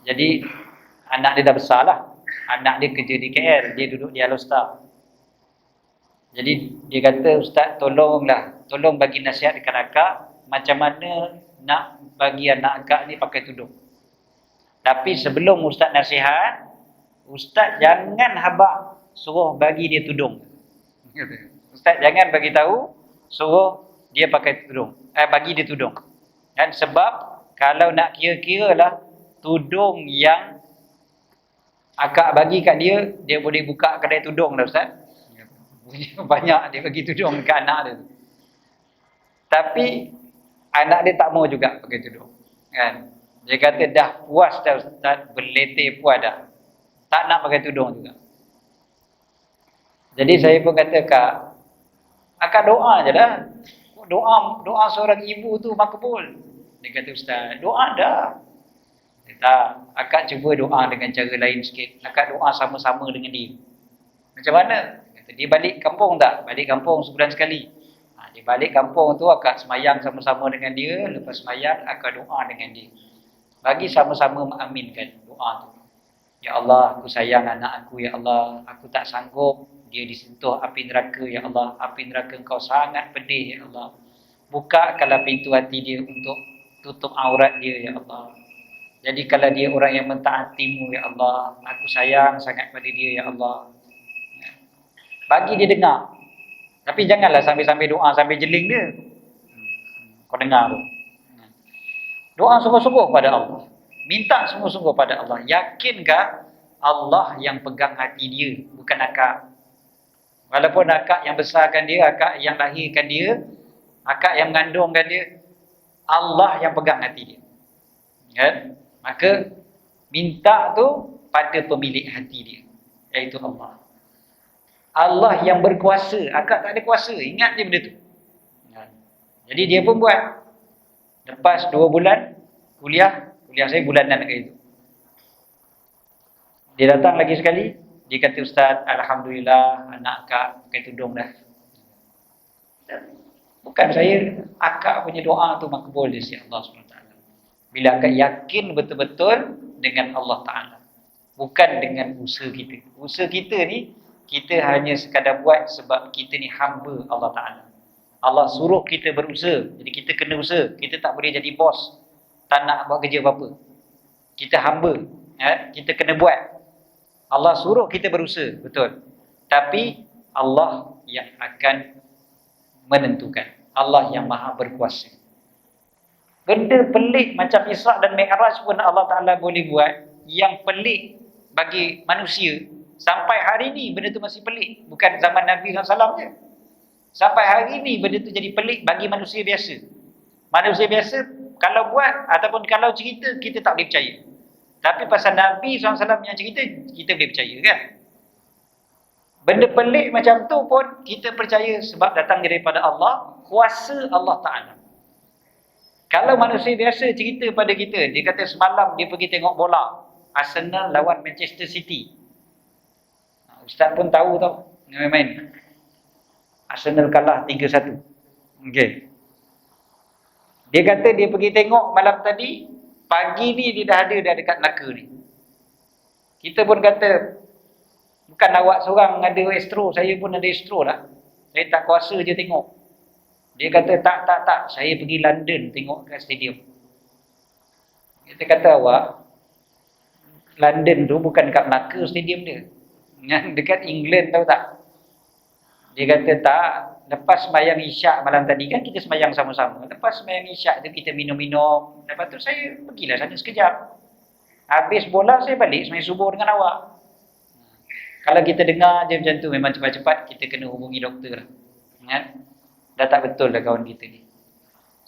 Jadi anak dia dah besar lah. Anak dia kerja di KL, dia duduk di Alostar. Jadi dia kata, Ustaz tolonglah, tolong bagi nasihat dekat akak, macam mana nak bagi anak akak ni pakai tudung. Tapi sebelum Ustaz nasihat, Ustaz jangan habaq suruh bagi dia tudung. Ustaz jangan bagi tahu suruh dia pakai tudung, bagi dia tudung. Dan sebab kalau nak kira-kira lah, tudung yang akak bagi kat dia, dia boleh buka kedai tudung dah Ustaz. Banyak dia bagi tudung ke anak dia. Tapi anak dia tak mau juga pakai tudung, kan? Dia kata dah puas dah Ustaz, berletih puas dah, tak nak pakai tudung juga. Jadi saya pun kata, Kak, akak doa je lah. Doa seorang ibu tu makbul. Dia kata, Ustaz, doa dah. Dia tak, akak cuba doa dengan cara lain sikit. Akak doa sama-sama dengan dia. Macam mana? Dia balik kampung tak? Balik kampung sebulan sekali. Dia balik kampung tu, akak semayang sama-sama dengan dia. Lepas semayang, akak doa dengan dia. Bagi sama-sama mengaminkan doa tu. Ya Allah, aku sayang anak aku, ya Allah. Aku tak sanggup dia disentuh api neraka, ya Allah. Api neraka engkau sangat pedih, ya Allah. Bukakanlah pintu hati dia untuk tutup aurat dia, ya Allah. Jadi kalau dia orang yang mentaatimu, ya Allah, aku sayang sangat pada dia, ya Allah. Bagi dia dengar. Tapi janganlah sambil-sambil doa, sambil jeling dia. Kau dengar tu. Doa sungguh-sungguh pada Allah. Minta sungguh-sungguh pada Allah. Yakinkah Allah yang pegang hati dia, bukan akak? Walaupun akak yang besarkan dia, akak yang lahirkan dia, akak yang mengandungkan dia, Allah yang pegang hati dia. Kan? Maka minta tu pada pemilik hati dia, iaitu Allah. Allah yang berkuasa, akak tak ada kuasa. Ingat je benda tu. Jadi dia pun buat. Lepas 2 bulan kuliah saya bulanan kali tu. Dia datang lagi sekali, dia kata, Ustaz, alhamdulillah anak akak pakai tudung dah. Bukan saya, akak punya doa tu makbul di sisi Allah SWT. Bila akak yakin betul-betul dengan Allah Ta'ala, bukan dengan usaha kita. Usaha kita ni, kita hanya sekadar buat sebab kita ni hamba Allah Ta'ala. Allah suruh kita berusaha, jadi kita kena usaha. Kita tak boleh jadi bos, tak nak buat kerja apa-apa. Kita hamba, kita kena buat. Allah suruh kita berusaha, betul. Tapi Allah yang akan menentukan. Allah yang maha berkuasa. Benda pelik macam Isra' dan Mi'raj pun Allah Ta'ala boleh buat, yang pelik bagi manusia. Sampai hari ni benda tu masih pelik. Bukan zaman Nabi SAW je. Sampai hari ni benda tu jadi pelik bagi manusia biasa. Manusia biasa kalau buat ataupun kalau cerita, kita tak boleh percaya. Tapi pasal Nabi SAW yang cerita, kita boleh percaya, kan? Benda pelik macam tu pun kita percaya sebab datang daripada Allah, kuasa Allah Ta'ala. Kalau manusia biasa cerita pada kita, dia kata semalam dia pergi tengok bola Arsenal lawan Manchester City. Ustaz pun tahu tau, main-main. Arsenal kalah 3-1. Okey. Dia kata dia pergi tengok malam tadi, pagi ni dia dah ada dah dekat Melaka ni. Kita pun kata, bukan awak seorang ada astro, saya pun ada astro lah. Saya tak kuasa je tengok. Dia kata tak, saya pergi London tengok kat stadium. Kita kata, awak London tu bukan kat Melaka stadium dia, dekat England, tahu tak? Dia kata tak, lepas sembahyang isyak malam tadi kan kita sembahyang sama-sama. Lepas sembahyang isyak tu kita minum-minum. Lepas tu saya pergilah sana sekejap. Habis bola saya balik sembahyang subuh dengan awak. Kalau kita dengar je macam tu, memang cepat-cepat kita kena hubungi doktor lah. Kan? Dah tak betul dah kawan kita ni.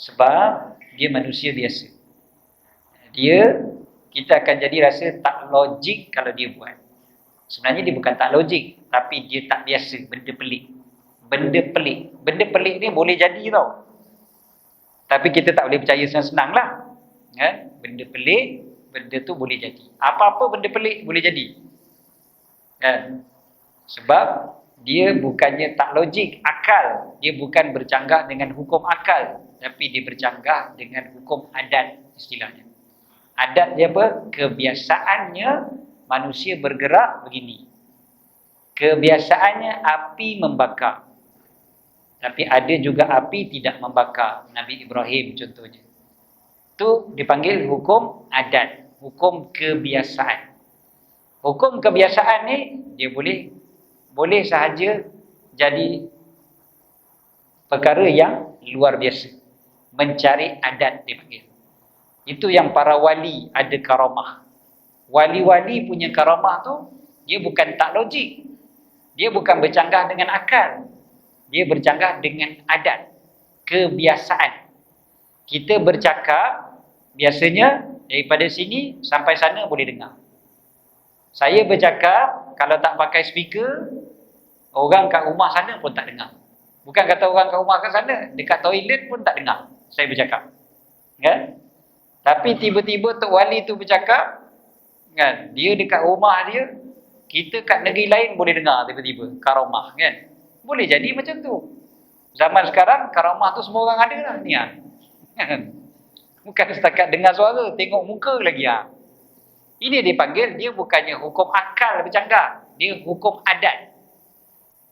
Sebab dia manusia biasa. Kita akan jadi rasa tak logik kalau dia buat. Sebenarnya dia bukan tak logik, tapi dia tak biasa, benda pelik. Benda pelik ni boleh jadi tau. Tapi kita tak boleh percaya senang-senang lah. Kan? Benda pelik, benda tu boleh jadi. Apa-apa benda pelik boleh jadi. Kan? Sebab Dia bukannya tak logik, akal. Dia bukan bercanggah dengan hukum akal, tapi dia bercanggah dengan hukum adat istilahnya. Adat dia apa? Kebiasaannya manusia bergerak begini. Kebiasaannya api membakar. Tapi ada juga api tidak membakar. Nabi Ibrahim contohnya. Itu dipanggil hukum adat, hukum kebiasaan. Hukum kebiasaan ni dia boleh sahaja jadi perkara yang luar biasa. Mencari adat dipanggil. Itu yang para wali ada karamah. Wali-wali punya karamah tu dia bukan tak logik. Dia bukan bercanggah dengan akal. Dia bercanggah dengan adat, kebiasaan. Kita bercakap biasanya daripada sini sampai sana boleh dengar. Saya bercakap kalau tak pakai speaker, orang kat rumah sana pun tak dengar. Bukan kata orang kat rumah kat sana, dekat toilet pun tak dengar saya bercakap. Kan? Tapi tiba-tiba Tok Wali tu bercakap, kan? Dia dekat rumah dia, kita kat negeri lain boleh dengar tiba-tiba karamah, kan? Boleh jadi macam tu. Zaman sekarang karamah tu semua orang ada lah ni. Bukan setakat dengar suara, tengok muka lagi . Ini dipanggil, dia bukannya hukum akal bercanggah, dia hukum adat.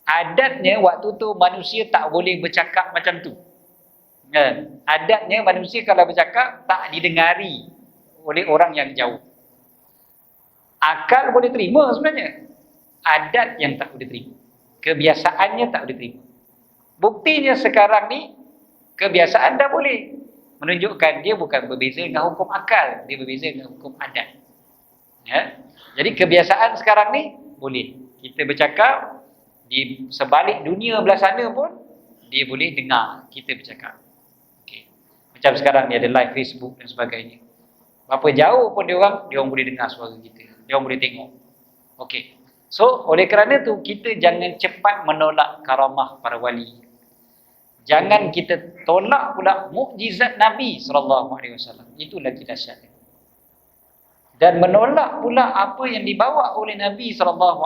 Adatnya waktu tu manusia tak boleh bercakap macam tu. Kan? Adatnya manusia kalau bercakap tak didengari oleh orang yang jauh. Akal boleh terima sebenarnya. Adat yang tak boleh terima. Kebiasaannya tak boleh terima. Buktinya sekarang ni kebiasaan dah boleh. Menunjukkan dia bukan berbeza dengan hukum akal, dia berbeza dengan hukum adat. Ya? Jadi kebiasaan sekarang ni boleh. Kita bercakap di sebalik dunia belah sana pun dia boleh dengar kita bercakap. Okey. Macam sekarang ni ada live Facebook dan sebagainya. Berapa jauh pun dia orang boleh dengar suara kita. Dia orang boleh tengok. Okey. So, oleh kerana tu kita jangan cepat menolak karamah para wali. Jangan kita tolak pula mukjizat Nabi SAW. Itu lagi dahsyat. Dan menolak pula apa yang dibawa oleh Nabi SAW.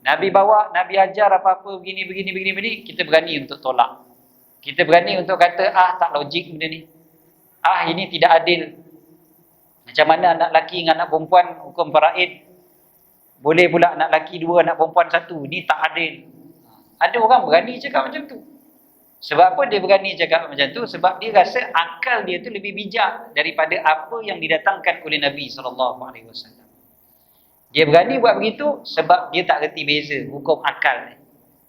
Nabi bawa, Nabi ajar apa-apa begini, kita berani untuk tolak. Kita berani untuk kata, tak logik benda ni. Ini tidak adil. Macam mana anak lelaki dengan anak perempuan hukum faraid. Boleh pula anak lelaki 2, anak perempuan 1. Ni tak adil. Ada orang berani cakap macam tu. Sebab apa dia berani cakap macam tu? Sebab dia rasa akal dia tu lebih bijak daripada apa yang didatangkan oleh Nabi SAW. Dia berani buat begitu sebab dia tak reti beza hukum akal.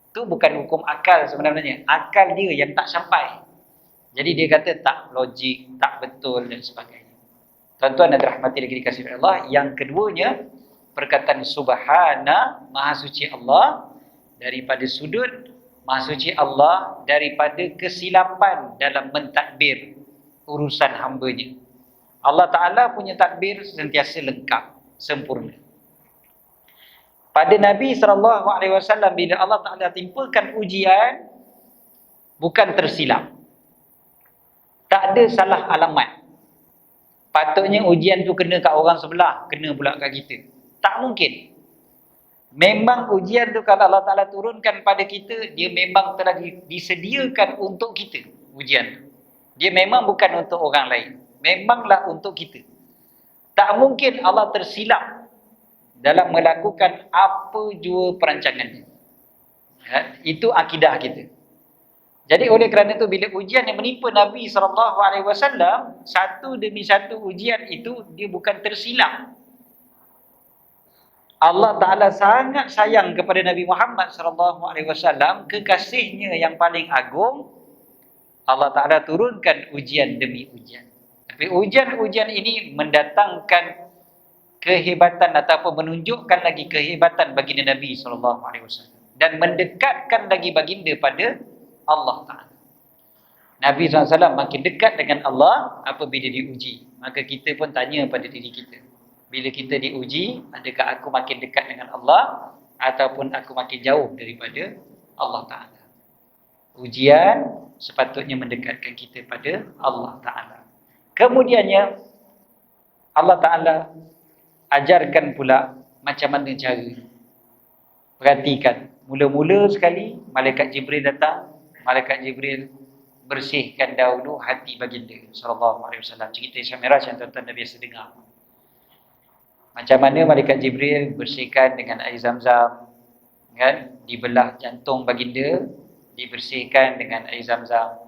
Itu bukan hukum akal sebenarnya. Akal dia yang tak sampai. Jadi dia kata tak logik, tak betul dan sebagainya. Tuan-tuan dan rahmati lagi dikasihi oleh Allah. Yang keduanya, perkataan subhana, maha suci Allah, daripada sudut maha suci Allah, daripada kesilapan dalam mentadbir urusan hambanya. Allah Ta'ala punya tadbir sentiasa lengkap, sempurna. Pada Nabi SAW, bila Allah Ta'ala timpakan ujian, bukan tersilap. Tak ada salah alamat. Patutnya ujian tu kena kat orang sebelah, kena pula kat kita. Tak mungkin. Memang ujian tu kalau Allah Ta'ala turunkan pada kita, dia memang telah disediakan untuk kita, ujian tu. Dia memang bukan untuk orang lain. Memanglah untuk kita. Tak mungkin Allah tersilap dalam melakukan apa jua perancangannya. Itu akidah kita. Jadi oleh kerana itu, bila ujian yang menimpa Nabi SAW, satu demi satu ujian itu, dia bukan tersilap. Allah Ta'ala sangat sayang kepada Nabi Muhammad SAW, kekasihnya yang paling agung. Allah Ta'ala turunkan ujian demi ujian. Tapi ujian-ujian ini mendatangkan kehebatan ataupun menunjukkan lagi kehebatan baginda Nabi SAW. Dan mendekatkan lagi baginda pada Allah Ta'ala. Nabi SAW makin dekat dengan Allah apabila diuji. Maka kita pun tanya pada diri kita. Bila kita diuji, adakah aku makin dekat dengan Allah ataupun aku makin jauh daripada Allah Ta'ala? Ujian sepatutnya mendekatkan kita pada Allah Ta'ala. Kemudiannya, Allah Ta'ala ajarkan pula macam mana cara Perhatikan, mula-mula sekali malaikat Jibril datang, malaikat Jibril bersihkan dahulu hati baginda sallallahu alaihi wasallam. Cerita Isra Mi'raj yang tuan-tuan dah biasa dengar. Macam mana malaikat Jibril bersihkan dengan air Zam-Zam, kan? Dibelah jantung baginda, dibersihkan dengan air Zam-Zam,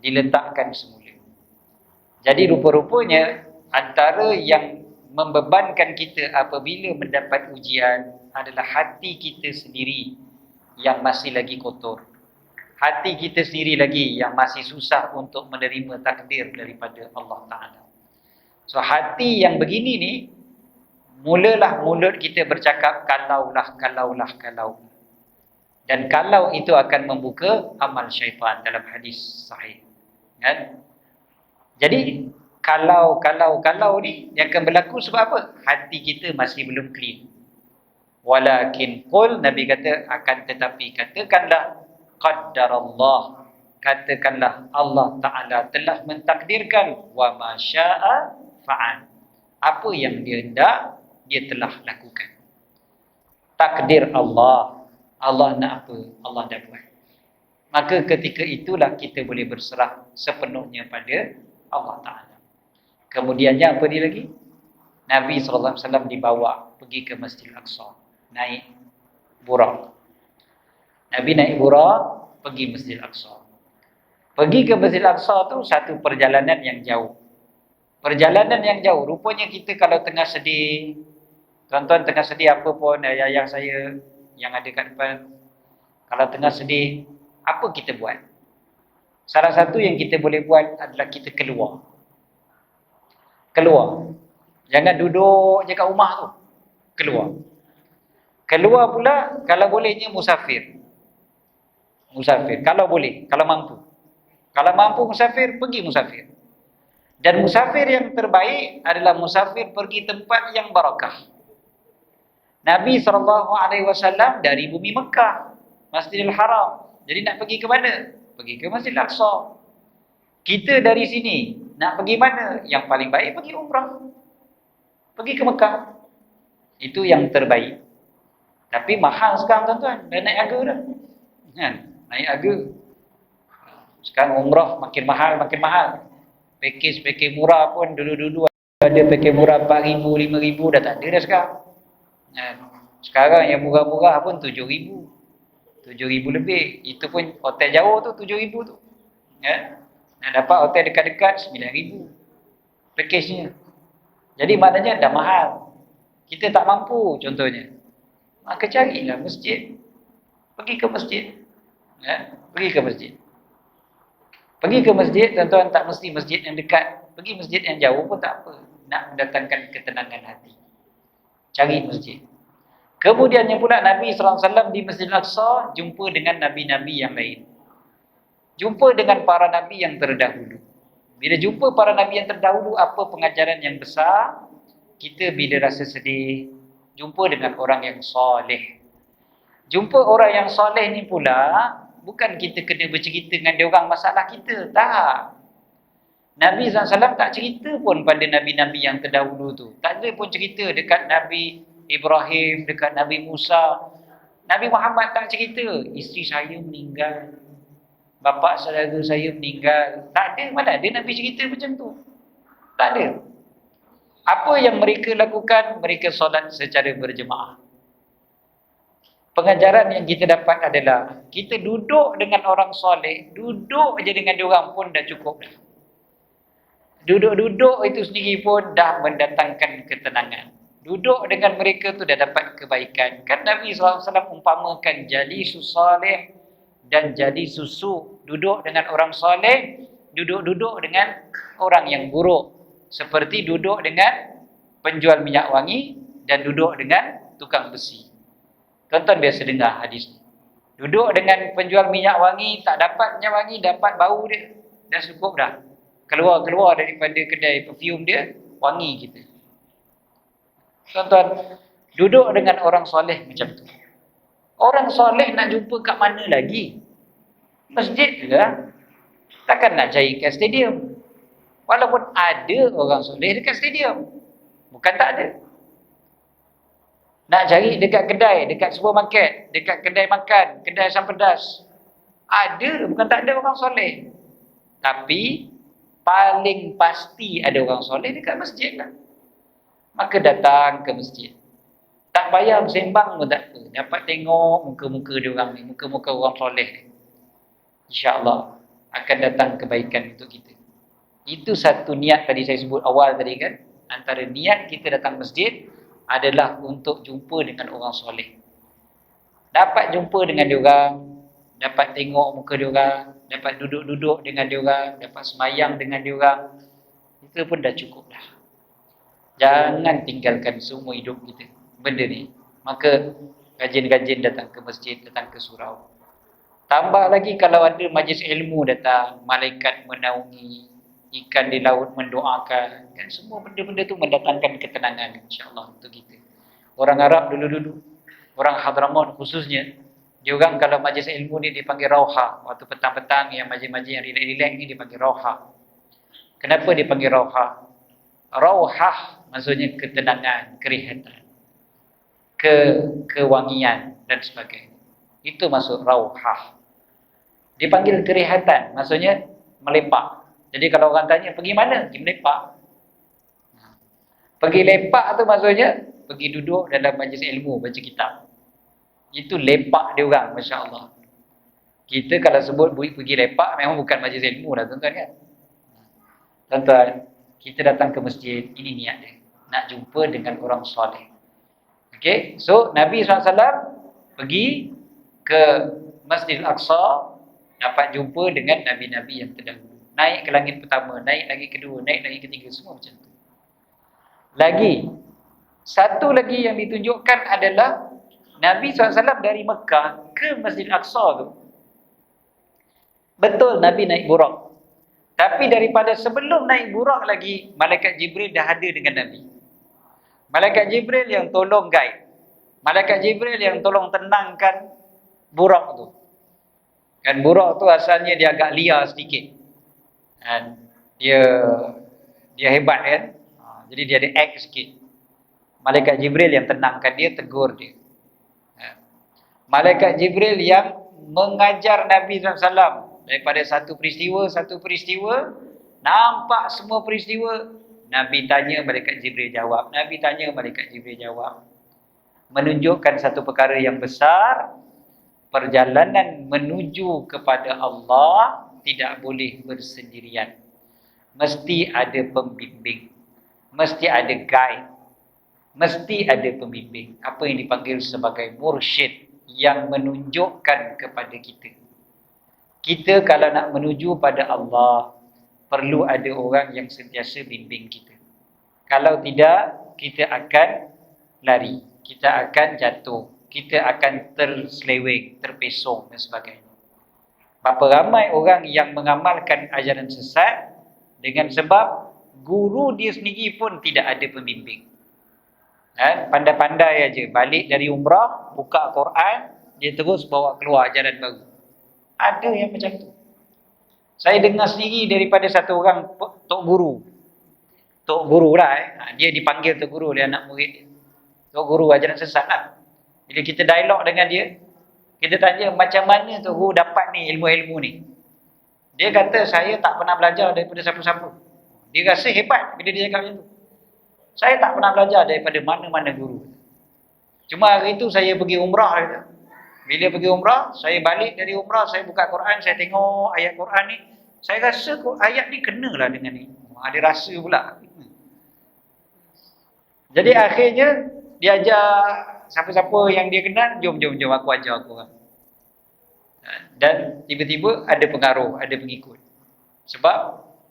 diletakkan semula. Jadi rupa-rupanya antara yang membebankan kita apabila mendapat ujian adalah hati kita sendiri yang masih lagi kotor. Hati kita sendiri lagi yang masih susah untuk menerima takdir daripada Allah Ta'ala. So hati yang begini ni, mulalah mulut kita bercakap kalaulah. Dan kalau itu akan membuka amal syaitan dalam hadis sahih. Kan? Jadi kalau ni yang akan berlaku sebab apa? Hati kita masih belum clean. Walakin qul, Nabi kata, akan tetapi katakanlah qaddarallah, katakanlah Allah Ta'ala telah mentakdirkan, wa ma syaa fa'al, apa yang dia hendak dia telah lakukan. Takdir Allah, Allah nak apa, Allah dah buat. Maka ketika itulah kita boleh berserah sepenuhnya pada Allah Ta'ala. Kemudiannya apa dia lagi? Nabi SAW dibawa pergi ke Masjid Al-Aqsa, naik burak. Nabi naik burak pergi Masjid Al-Aqsa. Pergi ke Masjid Al-Aqsa tu satu perjalanan yang jauh. Perjalanan yang jauh. Rupanya kita kalau tengah sedih, tuan-tuan tengah sedih apa pun, ayah saya yang ada kat depan, kalau tengah sedih, apa kita buat? Salah satu yang kita boleh buat adalah kita keluar. Keluar. Jangan duduk je kat rumah tu. Keluar. Keluar pula kalau bolehnya musafir. Musafir. Kalau boleh, kalau mampu. Kalau mampu musafir, pergi musafir. Dan musafir yang terbaik adalah musafir pergi tempat yang barakah. Nabi SAW dari bumi Mekah, Masjidil Haram. Jadi nak pergi ke mana? Pergi ke Masjid Al-Aqsa. Kita dari sini nak pergi mana? Yang paling baik pergi umrah. Pergi ke Mekah. Itu yang terbaik. Tapi mahal sekarang tuan-tuan. Dah naik harga dah. Kan? Naik harga. Sekarang umrah makin mahal, makin mahal. Pakej murah pun dulu-dulu ada pakej murah 4,000, 5,000 dah tak ada dah sekarang. Kan? Sekarang yang murah-murah pun 7,000. 7,000 lebih. Itu pun hotel jauh tu 7,000 tu. Kan? Nak dapat hotel dekat-dekat 9,000 pakejnya. Jadi maknanya dah mahal. Kita tak mampu contohnya. Maka carilah masjid. Pergi ke masjid. Ya? Pergi ke masjid. Pergi ke masjid, tuan-tuan, tak mesti masjid yang dekat. Pergi masjid yang jauh pun tak apa. Nak mendatangkan ketenangan hati. Cari masjid. Kemudiannya pula Nabi SAW di Masjid Al-Aqsa jumpa dengan Nabi-Nabi yang lain. Jumpa dengan para Nabi yang terdahulu. Bila jumpa para Nabi yang terdahulu, apa pengajaran yang besar? Kita bila rasa sedih, jumpa dengan orang yang soleh. Jumpa orang yang soleh ni pula, bukan kita kena bercerita dengan dia orang masalah kita. Tak. Nabi SAW tak cerita pun pada Nabi-Nabi yang terdahulu tu. Tak ada pun cerita dekat Nabi Ibrahim, dekat Nabi Musa. Nabi Muhammad tak cerita, isteri saya meninggal, bapa saudara saya meninggal. Tak ada, mana ada Nabi cerita macam tu. Tak ada. Apa yang mereka lakukan? Mereka solat secara berjemaah. Pengajaran yang kita dapat adalah kita duduk dengan orang soleh, duduk je dengan diorang pun dah cukup dah. Duduk-duduk itu sendiri pun dah mendatangkan ketenangan. Duduk dengan mereka tu dah dapat kebaikan. Kan Nabi SAW umpamakan jadi soleh dan jadi susu. Duduk dengan orang soleh, duduk-duduk dengan orang yang buruk. Seperti duduk dengan penjual minyak wangi dan duduk dengan tukang besi. Tuan-tuan biasa dengar hadis ni. Duduk dengan penjual minyak wangi, tak dapat minyak wangi, dapat bau dia. Dah cukup dah. Keluar daripada kedai perfume dia, wangi kita. Tuan-tuan, duduk dengan orang soleh macam tu. Orang soleh nak jumpa kat mana lagi? Masjid je lah. Takkan nak cari kat stadium. Walaupun ada orang soleh dekat stadium. Bukan tak ada. Nak cari dekat kedai, dekat supermarket, dekat kedai makan, kedai asam pedas. Ada, bukan tak ada orang soleh. Tapi paling pasti ada orang soleh dekat masjid lah. Maka datang ke masjid. Tak payah bersembang pun tak apa. Dapat tengok muka-muka dia orang ni, muka-muka orang soleh ni. InsyaAllah akan datang kebaikan untuk kita. Itu satu niat tadi saya sebut awal tadi kan. Antara niat kita datang masjid adalah untuk jumpa dengan orang soleh. Dapat jumpa dengan dia orang, dapat tengok muka dia orang, dapat duduk-duduk dengan dia orang, dapat semayang dengan dia orang. Itu pun dah cukup dah. Jangan tinggalkan semua hidup kita benda ni. Maka rajin-rajin datang ke masjid, datang ke surau. Tambah lagi kalau ada majlis ilmu datang, malaikat menaungi, ikan di laut mendoakan, kan semua benda-benda tu mendatangkan ketenangan insya-Allah untuk kita. Orang Arab dulu-dulu, orang Hadramaut khususnya, dia orang kalau majlis ilmu ni dipanggil rauha. Waktu petang-petang yang majlis-majlis yang rilek-rilek ni dipanggil rauha. Kenapa dipanggil rauha? Rauhah maksudnya ketenangan, kerihatan, kewangian dan sebagainya. Itu maksud rauhah. Dipanggil kerihatan, maksudnya melepak. Jadi kalau orang tanya, pergi mana? Pergi melepak. Pergi lepak tu maksudnya, pergi duduk dalam majlis ilmu, baca kitab. Itu lepak dia orang, Masya Allah. Kita kalau sebut pergi lepak, memang bukan majlis ilmu lah tuan-tuan kan. Tuan-tuan, kita datang ke masjid, ini niat dia. Nak jumpa dengan orang soleh. Okay, so Nabi SAW pergi ke Masjid Al-Aqsa, dapat jumpa dengan Nabi-Nabi yang terdahulu. Naik ke langit pertama, naik lagi kedua, naik lagi ketiga, semua macam tu. Lagi, satu lagi yang ditunjukkan adalah Nabi SAW dari Mekah ke Masjid Al-Aqsa tu. Betul Nabi naik burak. Tapi daripada sebelum naik burak lagi, Malaikat Jibril dah ada dengan Nabi. Malaikat Jibril yang tolong guide. Malaikat Jibril yang tolong tenangkan burak tu. Kan burak tu asalnya dia agak liar sedikit. Dan dia hebat kan. Jadi dia ada act sikit. Malaikat Jibril yang tenangkan dia, tegur dia. Malaikat Jibril yang mengajar Nabi SAW daripada satu peristiwa, nampak semua peristiwa, Nabi tanya, Malaikat Jibril jawab. Nabi tanya, Malaikat Jibril jawab. Menunjukkan satu perkara yang besar, perjalanan menuju kepada Allah tidak boleh bersendirian. Mesti ada pembimbing. Mesti ada guide. Mesti ada pembimbing. Apa yang dipanggil sebagai mursyid, yang menunjukkan kepada kita. Kita kalau nak menuju pada Allah, perlu ada orang yang sentiasa bimbing kita. Kalau tidak, kita akan lari. Kita akan jatuh. Kita akan terseleweng, terpesong dan sebagainya. Berapa ramai orang yang mengamalkan ajaran sesat dengan sebab guru dia sendiri pun tidak ada pembimbing. Pandai-pandai aja, balik dari umrah, buka Quran, dia terus bawa keluar ajaran baru. Ada yang macam tu. Saya dengar sendiri daripada satu orang tok guru. Tok guru lah. Dia dipanggil tok guru oleh anak murid dia. Tok guru ajaran sesat lah. Bila kita dialog dengan dia, kita tanya macam mana tok guru dapat ni ilmu-ilmu ni. Dia kata saya tak pernah belajar daripada siapa-siapa. Dia rasa hebat bila dia cakap macam tu. Saya tak pernah belajar daripada mana-mana guru. Cuma hari itu saya pergi umrah. Bila pergi umrah, saya balik dari umrah, saya buka Quran, saya tengok ayat Quran ni. Saya rasa ayat ni kenalah dengan ni. Ada rasa pula. Jadi akhirnya, dia ajar siapa-siapa yang dia kenal, jom aku ajar korang. Dan tiba-tiba ada pengaruh, ada pengikut. Sebab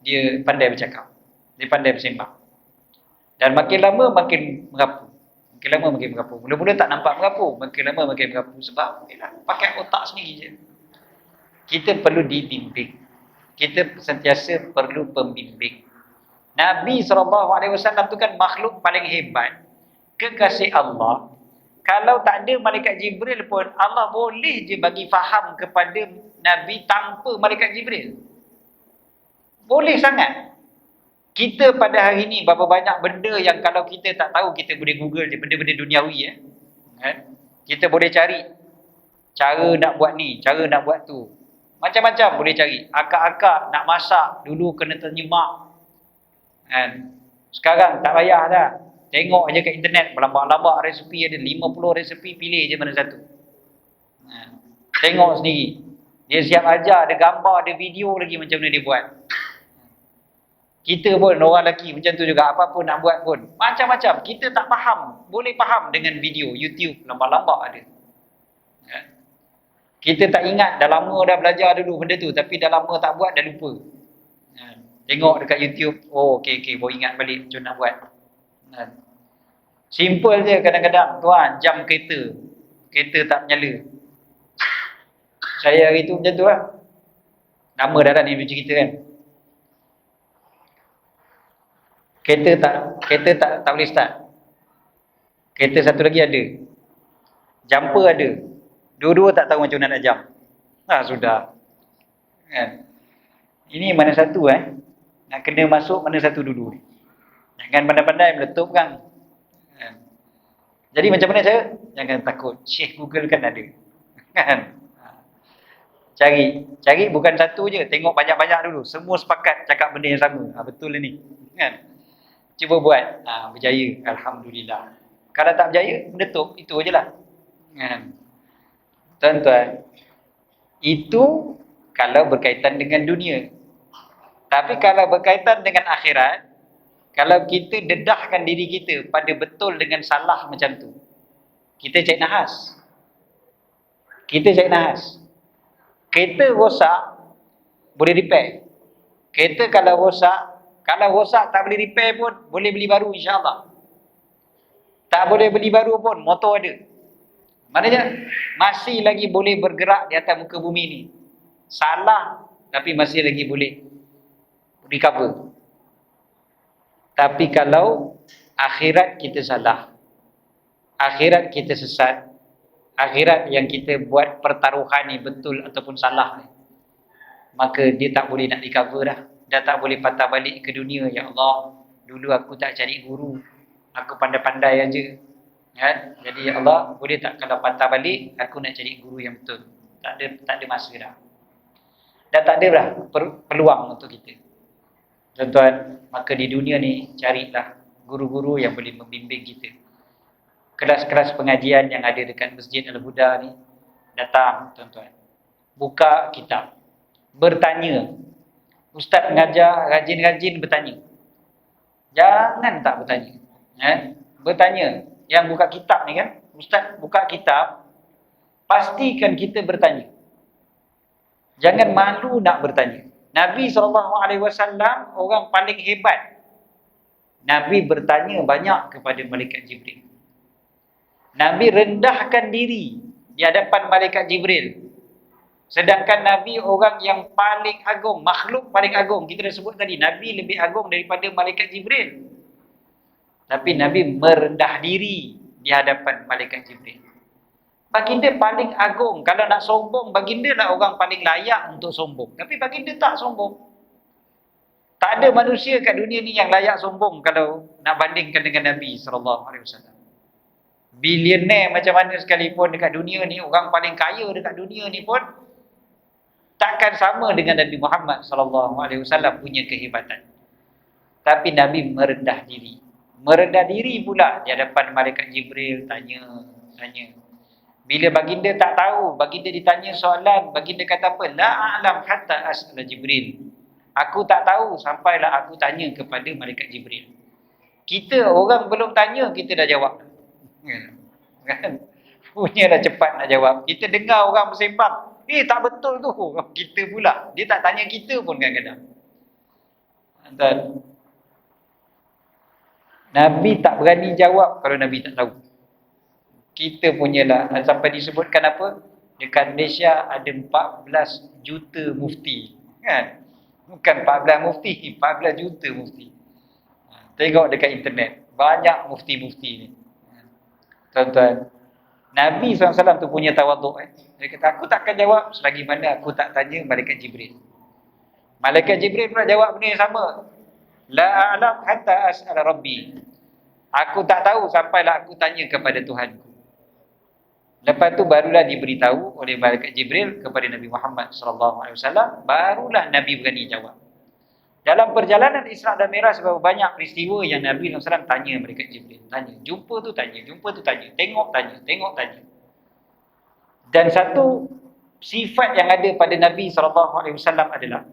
dia pandai bercakap. Dia pandai bersembang. Dan makin lama makin merapu. Makin lama makin merapu. Mula-mula tak nampak merapu. Makin lama makin merapu. Sebab pakai otak sendiri je. Kita perlu dibimbing. Kita sentiasa perlu pembimbing. Nabi SAW tu kan makhluk paling hebat. Kekasih Allah. Kalau tak ada Malaikat Jibril pun, Allah boleh je bagi faham kepada Nabi tanpa Malaikat Jibril. Boleh sangat. Kita pada hari ini berapa banyak benda yang kalau kita tak tahu, kita boleh Google je, benda-benda duniawi. Kita boleh cari cara nak buat ni, cara nak buat tu. Macam-macam boleh cari. Akak-akak nak masak, dulu kena terjemah. Sekarang tak payah dah. Tengok je kat internet, berlambak-lambak resepi ada 50 resepi, pilih je mana satu. Tengok sendiri. Dia siap ajar, ada gambar, ada video lagi macam mana dia buat. Kita pun orang lelaki macam tu juga, apa pun nak buat pun macam-macam. Kita tak faham, boleh faham dengan video YouTube, lambak-lambak ada. Kita tak ingat, dah lama dah belajar dulu benda tu, tapi dah lama tak buat, dah lupa. Tengok dekat YouTube, oh okey, baru ingat balik macam nak buat. Simple je kadang-kadang, tuan, jam kereta tak menyala. Saya hari tu macam tu lah. Lama dah ni cerita kan. Kereta tak boleh start. Kereta satu lagi ada. Jumper ada. Dua-dua tak tahu macam mana nak jump. Sudah. Ini mana satu nak kena masuk mana satu dulu. Jangan pandai-pandai meletup kan. Jadi macam mana cara? Jangan takut. Syekh Google kan ada. Kan? Cari bukan satu je, tengok banyak-banyak dulu. Semua sepakat cakap benda yang sama. Betul ni. Kan? Cuba buat. Berjaya. Alhamdulillah. Kalau tak berjaya, meletup. Itu je lah. Kan? Tuan-tuan, itu kalau berkaitan dengan dunia. Tapi kalau berkaitan dengan akhirat, kalau kita dedahkan diri kita pada betul dengan salah macam tu, kita cari nahas. Kereta rosak, boleh repair. Kereta kalau rosak tak boleh repair pun, boleh beli baru insyaAllah. Tak boleh beli baru pun, motor ada. Maknanya, masih lagi boleh bergerak di atas muka bumi ni. Salah, tapi masih lagi boleh recover. Tapi kalau akhirat kita salah, akhirat kita sesat, akhirat yang kita buat pertaruhan ni betul ataupun salah ni, maka dia tak boleh nak recover dah. Dah tak boleh patah balik ke dunia. Ya Allah, dulu aku tak cari guru, aku pandai-pandai aja. Kan? Jadi ya Allah, boleh tak kalau patah balik, aku nak cari guru yang betul. Tak ada masa dah. Dah tak ada dah peluang untuk kita. Tuan-tuan, maka di dunia ni carilah guru-guru yang boleh membimbing kita. Kelas-kelas pengajian yang ada dekat Masjid Al-Huda ni, datang tuan-tuan. Buka kitab. Bertanya. Ustaz mengajar, rajin-rajin bertanya. Jangan tak bertanya. Bertanya. Yang buka kitab ni kan, Ustaz buka kitab, pastikan kita bertanya. Jangan malu nak bertanya. Nabi SAW orang paling hebat. Nabi bertanya banyak kepada Malaikat Jibril. Nabi rendahkan diri di hadapan Malaikat Jibril. Sedangkan Nabi orang yang paling agung, makhluk paling agung. Kita dah sebut tadi, Nabi lebih agung daripada Malaikat Jibril. Tapi Nabi merendah diri di hadapan Malaikat Jibril. Baginda paling agung. Kalau nak sombong, baginda lah orang paling layak untuk sombong. Tapi baginda tak sombong. Tak ada manusia kat dunia ni yang layak sombong kalau nak bandingkan dengan Nabi SAW. Bilioner macam mana sekalipun dekat dunia ni, orang paling kaya dekat dunia ni pun takkan sama dengan Nabi Muhammad SAW punya kehebatan. Tapi Nabi merendah diri. Merendah diri pula di hadapan Malaikat Jibril, tanya. Bila baginda tak tahu, baginda ditanya soalan, baginda kata apa? La a'lam hatta as'ala Jibril. Aku tak tahu sampailah aku tanya kepada Malaikat Jibril. Kita orang belum tanya, kita dah jawab. Kan? Punyalah cepat nak jawab. Kita dengar orang bersembang, tak betul tu. Kita pula, dia tak tanya kita pun kadang-kadang. Dan Nabi tak berani jawab kalau Nabi tak tahu. Kita punyalah, sampai disebutkan apa? Dekat Malaysia ada 14 juta mufti. Kan? Bukan 14 mufti, 14 juta mufti. Tengok dekat internet, banyak mufti-mufti ni. Tuan-tuan, Nabi SAW tu punya tawaduk. Dia kata, aku takkan jawab selagi mana aku tak tanya Malaikat Jibril. Malaikat Jibril pula jawab benda yang sama. La a'lam hatta as'ala Rabbi. Aku tak tahu sampailah aku tanya kepada Tuhanku. Lepas tu barulah diberitahu oleh malaikat Jibril kepada Nabi Muhammad sallallahu alaihi wasallam, barulah Nabi berani jawab. Dalam perjalanan Isra dan Mi'raj berapa banyak peristiwa yang Nabi SAW tanya malaikat Jibril, tanya, jumpa tu tanya, jumpa tu tanya, tengok tanya, tengok tanya. Dan satu sifat yang ada pada Nabi SAW adalah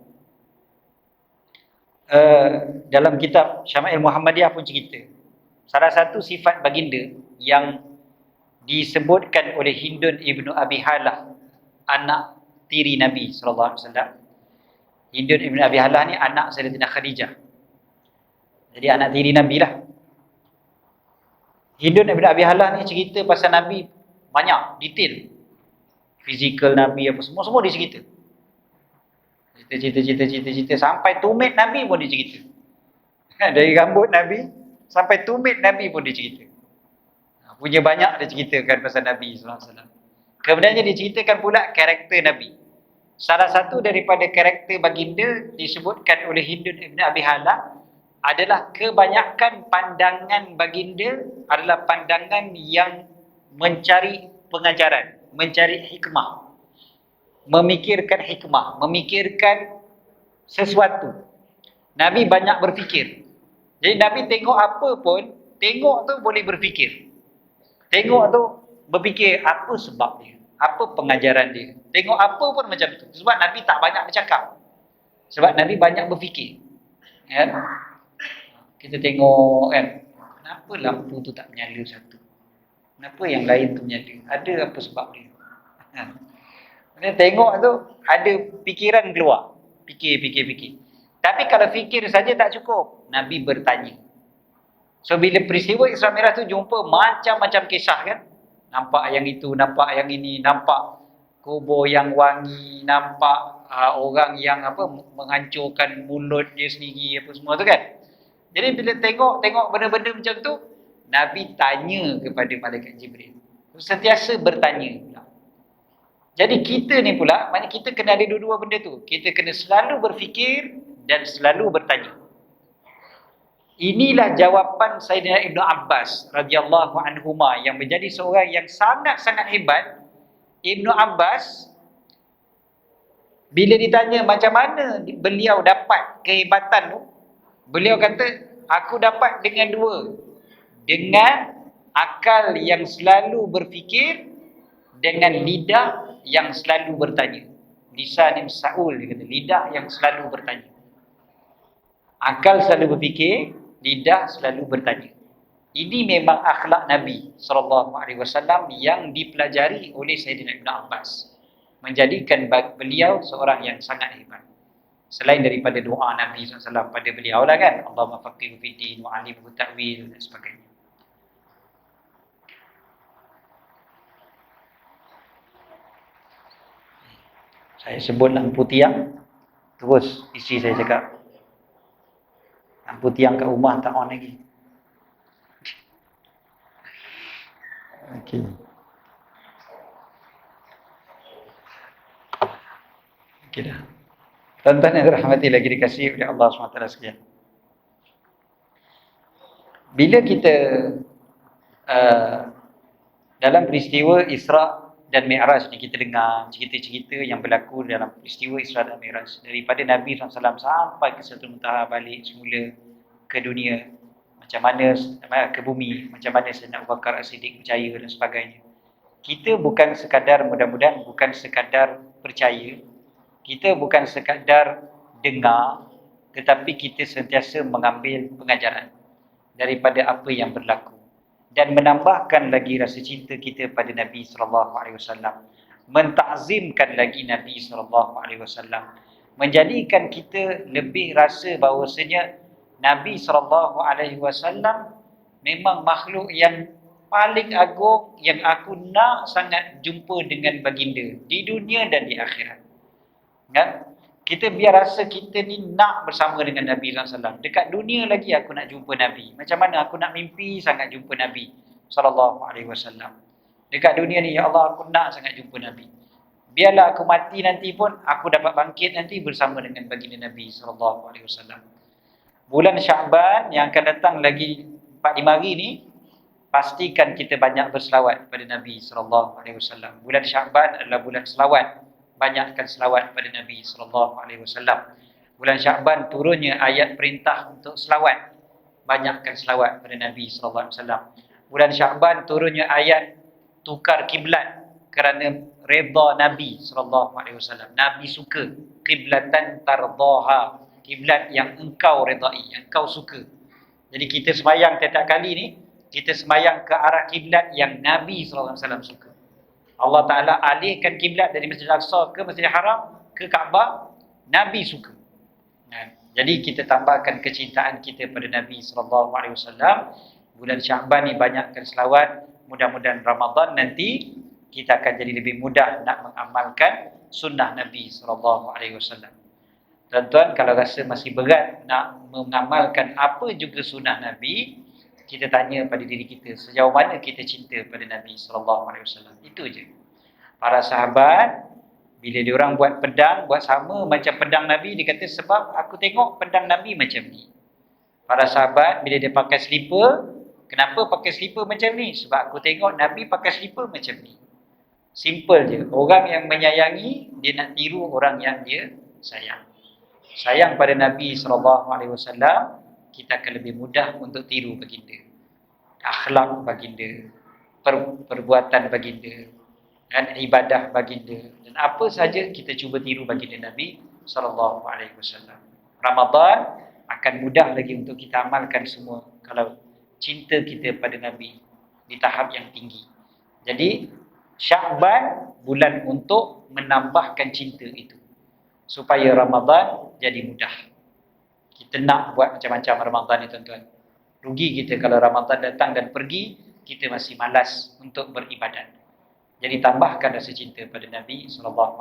dalam kitab Syama'il Muhammadiyah pun cerita, salah satu sifat baginda yang disebutkan oleh Hindun ibnu Abi Halah, anak tiri Nabi SAW. Hindun ibnu Abi Halah ni anak Sayyidatina Khadijah, jadi anak tiri Nabi lah. Hindun ibnu Abi Halah ni cerita pasal Nabi banyak detail, fizikal Nabi apa semua dia cerita. Cerita sampai tumit Nabi pun dia cerita. Dari rambut Nabi sampai tumit Nabi pun dia cerita. Punya banyak dia ceritakan pasal Nabi SAW. Kemudiannya dia ceritakan pula karakter Nabi. Salah satu daripada karakter baginda disebutkan oleh Hindun ibn Abi Halah adalah kebanyakan pandangan baginda adalah pandangan yang mencari pengajaran, mencari hikmah, memikirkan hikmah, memikirkan sesuatu. Nabi banyak berfikir. Jadi Nabi tengok apa pun, tengok tu boleh berfikir. Tengok tu berfikir apa sebab dia, apa pengajaran dia. Tengok apa pun macam tu. Sebab Nabi tak banyak bercakap. Sebab Nabi banyak berfikir. Kan? Kita tengok kan, kenapa lampu tu tak menyala satu? Kenapa yang lain tu menyala? Ada apa sebab dia? Kan? Tengok tu ada fikiran keluar. Fikir. Tapi kalau fikir saja tak cukup, Nabi bertanya. So bila peristiwa Isra Mi'raj tu jumpa macam-macam kisah kan. Nampak yang itu, nampak yang ini, nampak kubur yang wangi, nampak orang yang menghancurkan mulut dia sendiri apa semua tu kan. Jadi bila tengok benda-benda macam tu, Nabi tanya kepada malaikat Jibril. Sentiasa bertanya pula. Jadi kita ni pula, maknanya kita kena ada dua-dua benda tu. Kita kena selalu berfikir dan selalu bertanya. Inilah jawapan Sayyidina Ibnu Abbas radhiyallahu anhuma yang menjadi seorang yang sangat-sangat hebat. Ibnu Abbas bila ditanya macam mana beliau dapat kehebatan tu, beliau kata, aku dapat dengan dua. Dengan akal yang selalu berfikir, dengan lidah yang selalu bertanya. Lisan Sa'ul, dia kata, lidah yang selalu bertanya. Akal selalu berfikir, lidah selalu bertanya. Ini memang akhlak Nabi SAW yang dipelajari oleh Sayyidina Ibn Abbas, menjadikan beliau seorang yang sangat hebat. Selain daripada doa Nabi SAW pada beliau lah kan, Allahumma faqihu fiddin wa alimhu ta'wil dan sebagainya. Saya sebut lampu tiang, terus isteri saya cakap, lampu tiang kat rumah tak on lagi. Okey. Okey dah. Tuan-tuan yang dirahmati lagi dikasihi oleh Allah SWT sekalian. Bila kita dalam peristiwa Isra dan Mi'raj ni, kita dengar cerita-cerita yang berlaku dalam peristiwa Isra dan Mi'raj daripada Nabi SAW sampai ke Sidratul Muntaha, balik semula ke dunia, macam mana ke bumi, macam mana Sayyidina Abu Bakar As-Siddiq percaya dan sebagainya. Kita bukan sekadar, mudah-mudahan bukan sekadar percaya, kita bukan sekadar dengar, tetapi kita sentiasa mengambil pengajaran daripada apa yang berlaku dan menambahkan lagi rasa cinta kita pada Nabi SAW, mentakzimkan lagi Nabi SAW, menjadikan kita lebih rasa bahawasanya Nabi SAW memang makhluk yang paling agung yang aku nak sangat jumpa dengan baginda di dunia dan di akhirat. Kan? Kita biar rasa kita ni nak bersama dengan Nabi SAW. Dekat dunia lagi aku nak jumpa Nabi. Macam mana aku nak mimpi sangat jumpa Nabi SAW. Dekat dunia ni, ya Allah, aku nak sangat jumpa Nabi. Biarlah aku mati nanti pun, aku dapat bangkit nanti bersama dengan baginda Nabi SAW. Bulan Sya'ban yang akan datang lagi 4-5 hari ni, pastikan kita banyak berselawat pada Nabi sallallahu alaihi wasallam. Bulan Syaban adalah bulan selawat. Banyakkan selawat pada Nabi sallallahu alaihi wasallam. Bulan Syaban turunnya ayat perintah untuk selawat. Banyakkan selawat pada Nabi sallallahu alaihi wasallam. Bulan Syaban turunnya ayat tukar kiblat kerana redha Nabi sallallahu alaihi wasallam. Nabi suka qiblatan tardaha, kiblat yang engkau redai, yang engkau suka. Jadi kita sembahyang tiap kali ni, kita sembahyang ke arah kiblat yang Nabi sallallahu alaihi wasallam suka. Allah Taala alihkan kiblat dari Masjid Al-Aqsa ke Masjidil Haram ke Kaabah, Nabi suka. Jadi kita tambahkan kecintaan kita pada Nabi sallallahu alaihi wasallam. Bulan Syaban ni banyakkan selawat. Mudah-mudahan Ramadan nanti kita akan jadi lebih mudah nak mengamalkan sunnah Nabi sallallahu alaihi wasallam. Tuan-tuan, kalau rasa masih berat nak mengamalkan apa juga sunnah Nabi, kita tanya pada diri kita, sejauh mana kita cinta pada Nabi sallallahu alaihi wasallam. Itu je. Para sahabat bila diorang buat pedang, buat sama macam pedang Nabi, dia kata sebab aku tengok pedang Nabi macam ni. Para sahabat bila dia pakai slipper, kenapa pakai slipper macam ni? Sebab aku tengok Nabi pakai slipper macam ni. Simple je. Orang yang menyayangi, dia nak tiru orang yang dia sayang. Sayang pada Nabi SAW, kita akan lebih mudah untuk tiru baginda. Akhlak baginda, perbuatan baginda, dan ibadah baginda, dan apa saja kita cuba tiru baginda Nabi SAW. Ramadan akan mudah lagi untuk kita amalkan semua kalau cinta kita pada Nabi di tahap yang tinggi. Jadi Syaban bulan untuk menambahkan cinta itu, supaya Ramadan jadi mudah. Kita nak buat macam-macam Ramadan ni tuan-tuan. Rugi kita kalau Ramadan datang dan pergi, kita masih malas untuk beribadat. Jadi tambahkan rasa cinta pada Nabi SAW.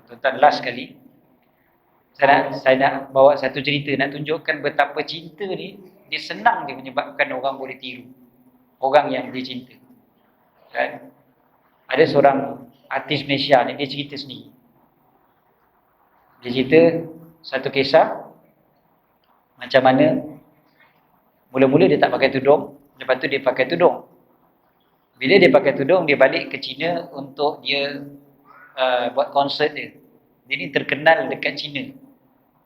Tuan-tuan, last sekali, saya nak bawa satu cerita, nak tunjukkan betapa cinta ni, dia senang dia menyebabkan orang boleh tiru orang yang dia cinta. Kan? Ada seorang artis Malaysia ni, dia cerita sendiri. Dia cerita satu kisah macam mana mula-mula dia tak pakai tudung, lepas tu dia pakai tudung. Bila dia pakai tudung, dia balik ke China untuk dia buat konsert dia. Dia ni terkenal dekat China.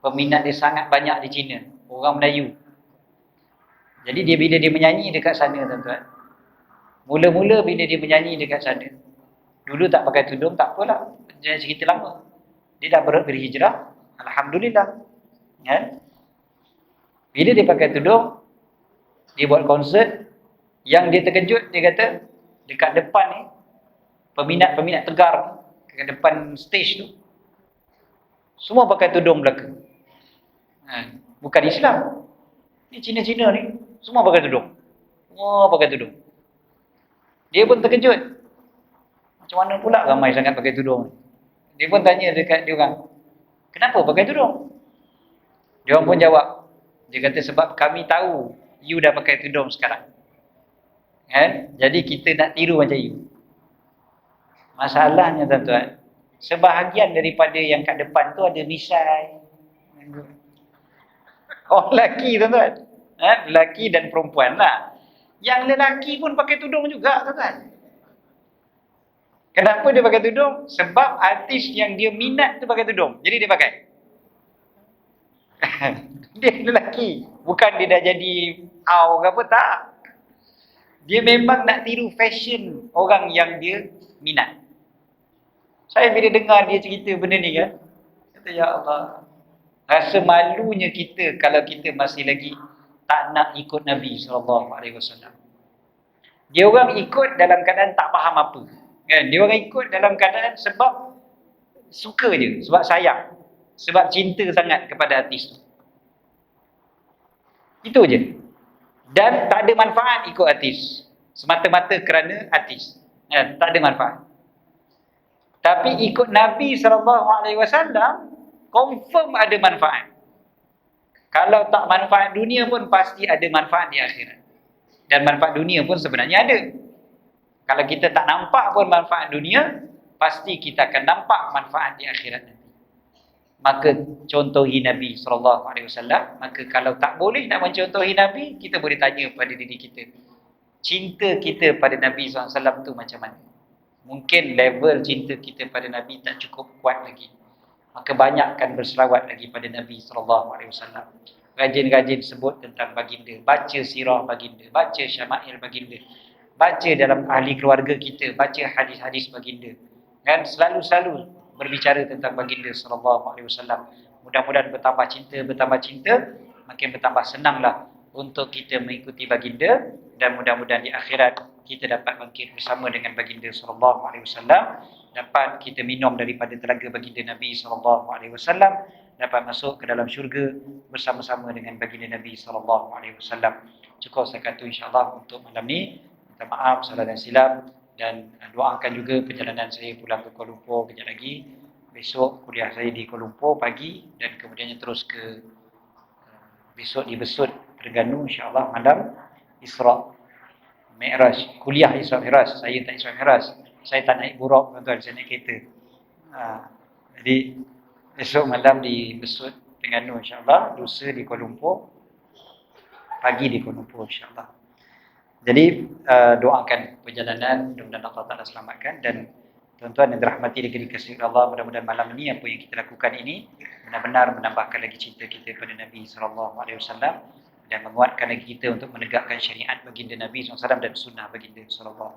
Peminat dia sangat banyak di China, orang Melayu. Jadi bila dia menyanyi dekat sana tuan-tuan, mula-mula bila dia menyanyi dekat sana, dulu tak pakai tudung, tak apalah, jangan cerita lama. Dia dah berhijrah, alhamdulillah. Kan? Bila dia pakai tudung, dia buat konsert, yang dia terkejut, dia kata dekat depan ni, peminat-peminat tegar dekat depan stage tu, semua pakai tudung belaka. Bukan Islam. Ni Cina-Cina ni, semua pakai tudung. Semua pakai tudung. Dia pun terkejut. Macam mana pula ramai sangat pakai tudung? Dia pun tanya dekat dia orang, kenapa pakai tudung? Dia orang pun jawab. Dia kata sebab kami tahu you dah pakai tudung sekarang. Kan? Jadi kita nak tiru macam you. Masalahnya tuan-tuan, sebahagian daripada yang kat depan tu ada misai. Orang lelaki tuan-tuan. Lelaki dan perempuan lah. Yang lelaki pun pakai tudung juga tuan-tuan. Kenapa dia pakai tudung? Sebab artis yang dia minat tu pakai tudung. Jadi dia pakai. Dia lelaki. Bukan dia dah jadi au ke apa, tak. Dia memang nak tiru fashion orang yang dia minat. Saya bila dengar dia cerita benda ni kan, kata ya Allah, rasa malunya kita kalau kita masih lagi tak nak ikut Nabi SAW. Dia orang ikut dalam keadaan tak faham apa. Kan? Dia orang ikut dalam keadaan sebab suka je, sebab sayang, sebab cinta sangat kepada artis tu. Itu je. Dan tak ada manfaat ikut artis, semata-mata kerana artis. Tak ada manfaat. Tapi ikut Nabi SAW, confirm ada manfaat. Kalau tak manfaat dunia pun pasti ada manfaat di akhirat. Dan manfaat dunia pun sebenarnya ada. Kalau kita tak nampak pun manfaat dunia, pasti kita akan nampak manfaat di akhirat nanti. Maka contohi Nabi SAW. Maka kalau tak boleh nak mencontohi Nabi, kita boleh tanya pada diri kita, cinta kita pada Nabi SAW tu macam mana. Mungkin level cinta kita pada Nabi tak cukup kuat lagi. Maka banyakkan berselawat lagi pada Nabi SAW. Rajin-rajin sebut tentang baginda. Baca sirah baginda. Baca syama'il baginda. Baca dalam ahli keluarga kita. Baca hadis-hadis baginda. Kan selalu-selalu berbicara tentang baginda SAW. Mudah-mudahan bertambah cinta, makin bertambah senanglah untuk kita mengikuti baginda, dan mudah-mudahan di akhirat kita dapat bangkit bersama dengan baginda SAW, dapat kita minum daripada telaga baginda Nabi SAW, dapat masuk ke dalam syurga bersama-sama dengan baginda Nabi SAW. Cukup setakat itu insya-Allah untuk malam ni. Minta maaf salah dan silap, dan doakan juga perjalanan saya pulang ke Kuala Lumpur kejap lagi. Besok kuliah saya di Kuala Lumpur pagi, dan kemudiannya terus ke besok di Besut Terengganu insya-Allah malam Isra Mi'raj, kuliah Isra Mi'raj. Saya tak Isra Mi'raj. Saya tak naik buruk, tuan-tuan, saya naik kereta. Jadi besok malam di Besut Terengganu insya-Allah, lusa di Kuala Lumpur, pagi di Kuala Lumpur insya-Allah. Jadi doakan perjalanan, mudah-mudahan Allah Ta'ala selamatkan. Dan tuan-tuan yang dirahmati dan dikasihi Allah, mudah-mudahan malam ini apa yang kita lakukan ini benar-benar menambahkan lagi cinta kita pada Nabi SAW, dan menguatkan lagi kita untuk menegakkan syariat baginda Nabi SAW dan sunnah baginda SAW.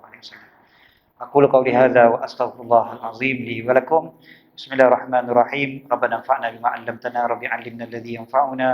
Aqulu qawli hadza wa astaghfirullahal azim li wa lakum. Bismillahirrahmanirrahim. Rabbana anfa'na bima 'allamtana, rabbi 'allimna alladhi yanfa'una,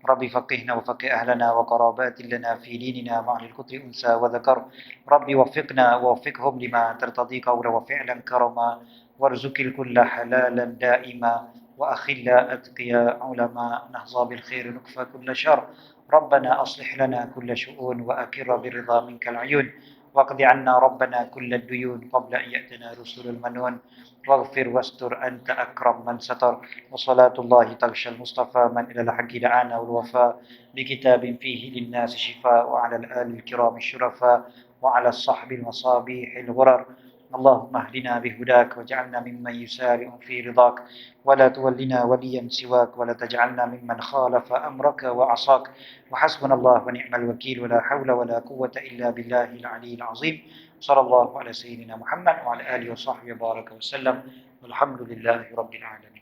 rabbi faqihna wa faqih ahlana wa qarabatin lana fi dinina ma'al qutri unsa wa dhakar. Rabbi waffiqna wa waffiqhum lima tartadi qawla wa fi'lan karama, warzuqil kulla halalan da'ima, wa akhilla atqiya ulama, nahza bil khair nukfa kulla syar. Rabbana aslih lana kulla syu'un wa akirra birridha minkal 'uyun, واقض عنا ربنا كل الديون قبل أن يأتنا رسل المنون، واغفر واستر أنت أكرم من ستر. وصلاة الله تغشى المصطفى من إلى الحق دعانا والوفاء، بكتاب فيه للناس شفاء، وعلى الآل الكرام الشرفاء، وعلى الصحب المصابيح الغرر. اللهم اهدنا بهداك واجعلنا ممن يسارع في رضاك، ولا تولنا وليا سواك، ولا تجعلنا ممن خالف أمرك وعصاك. وحسبنا الله ونعم الوكيل، ولا حول ولا قوة إلا بالله العلي العظيم. صلى الله على سيدنا محمد وعلى آله وصحبه وبارك وسلم، والحمد لله رب العالمين.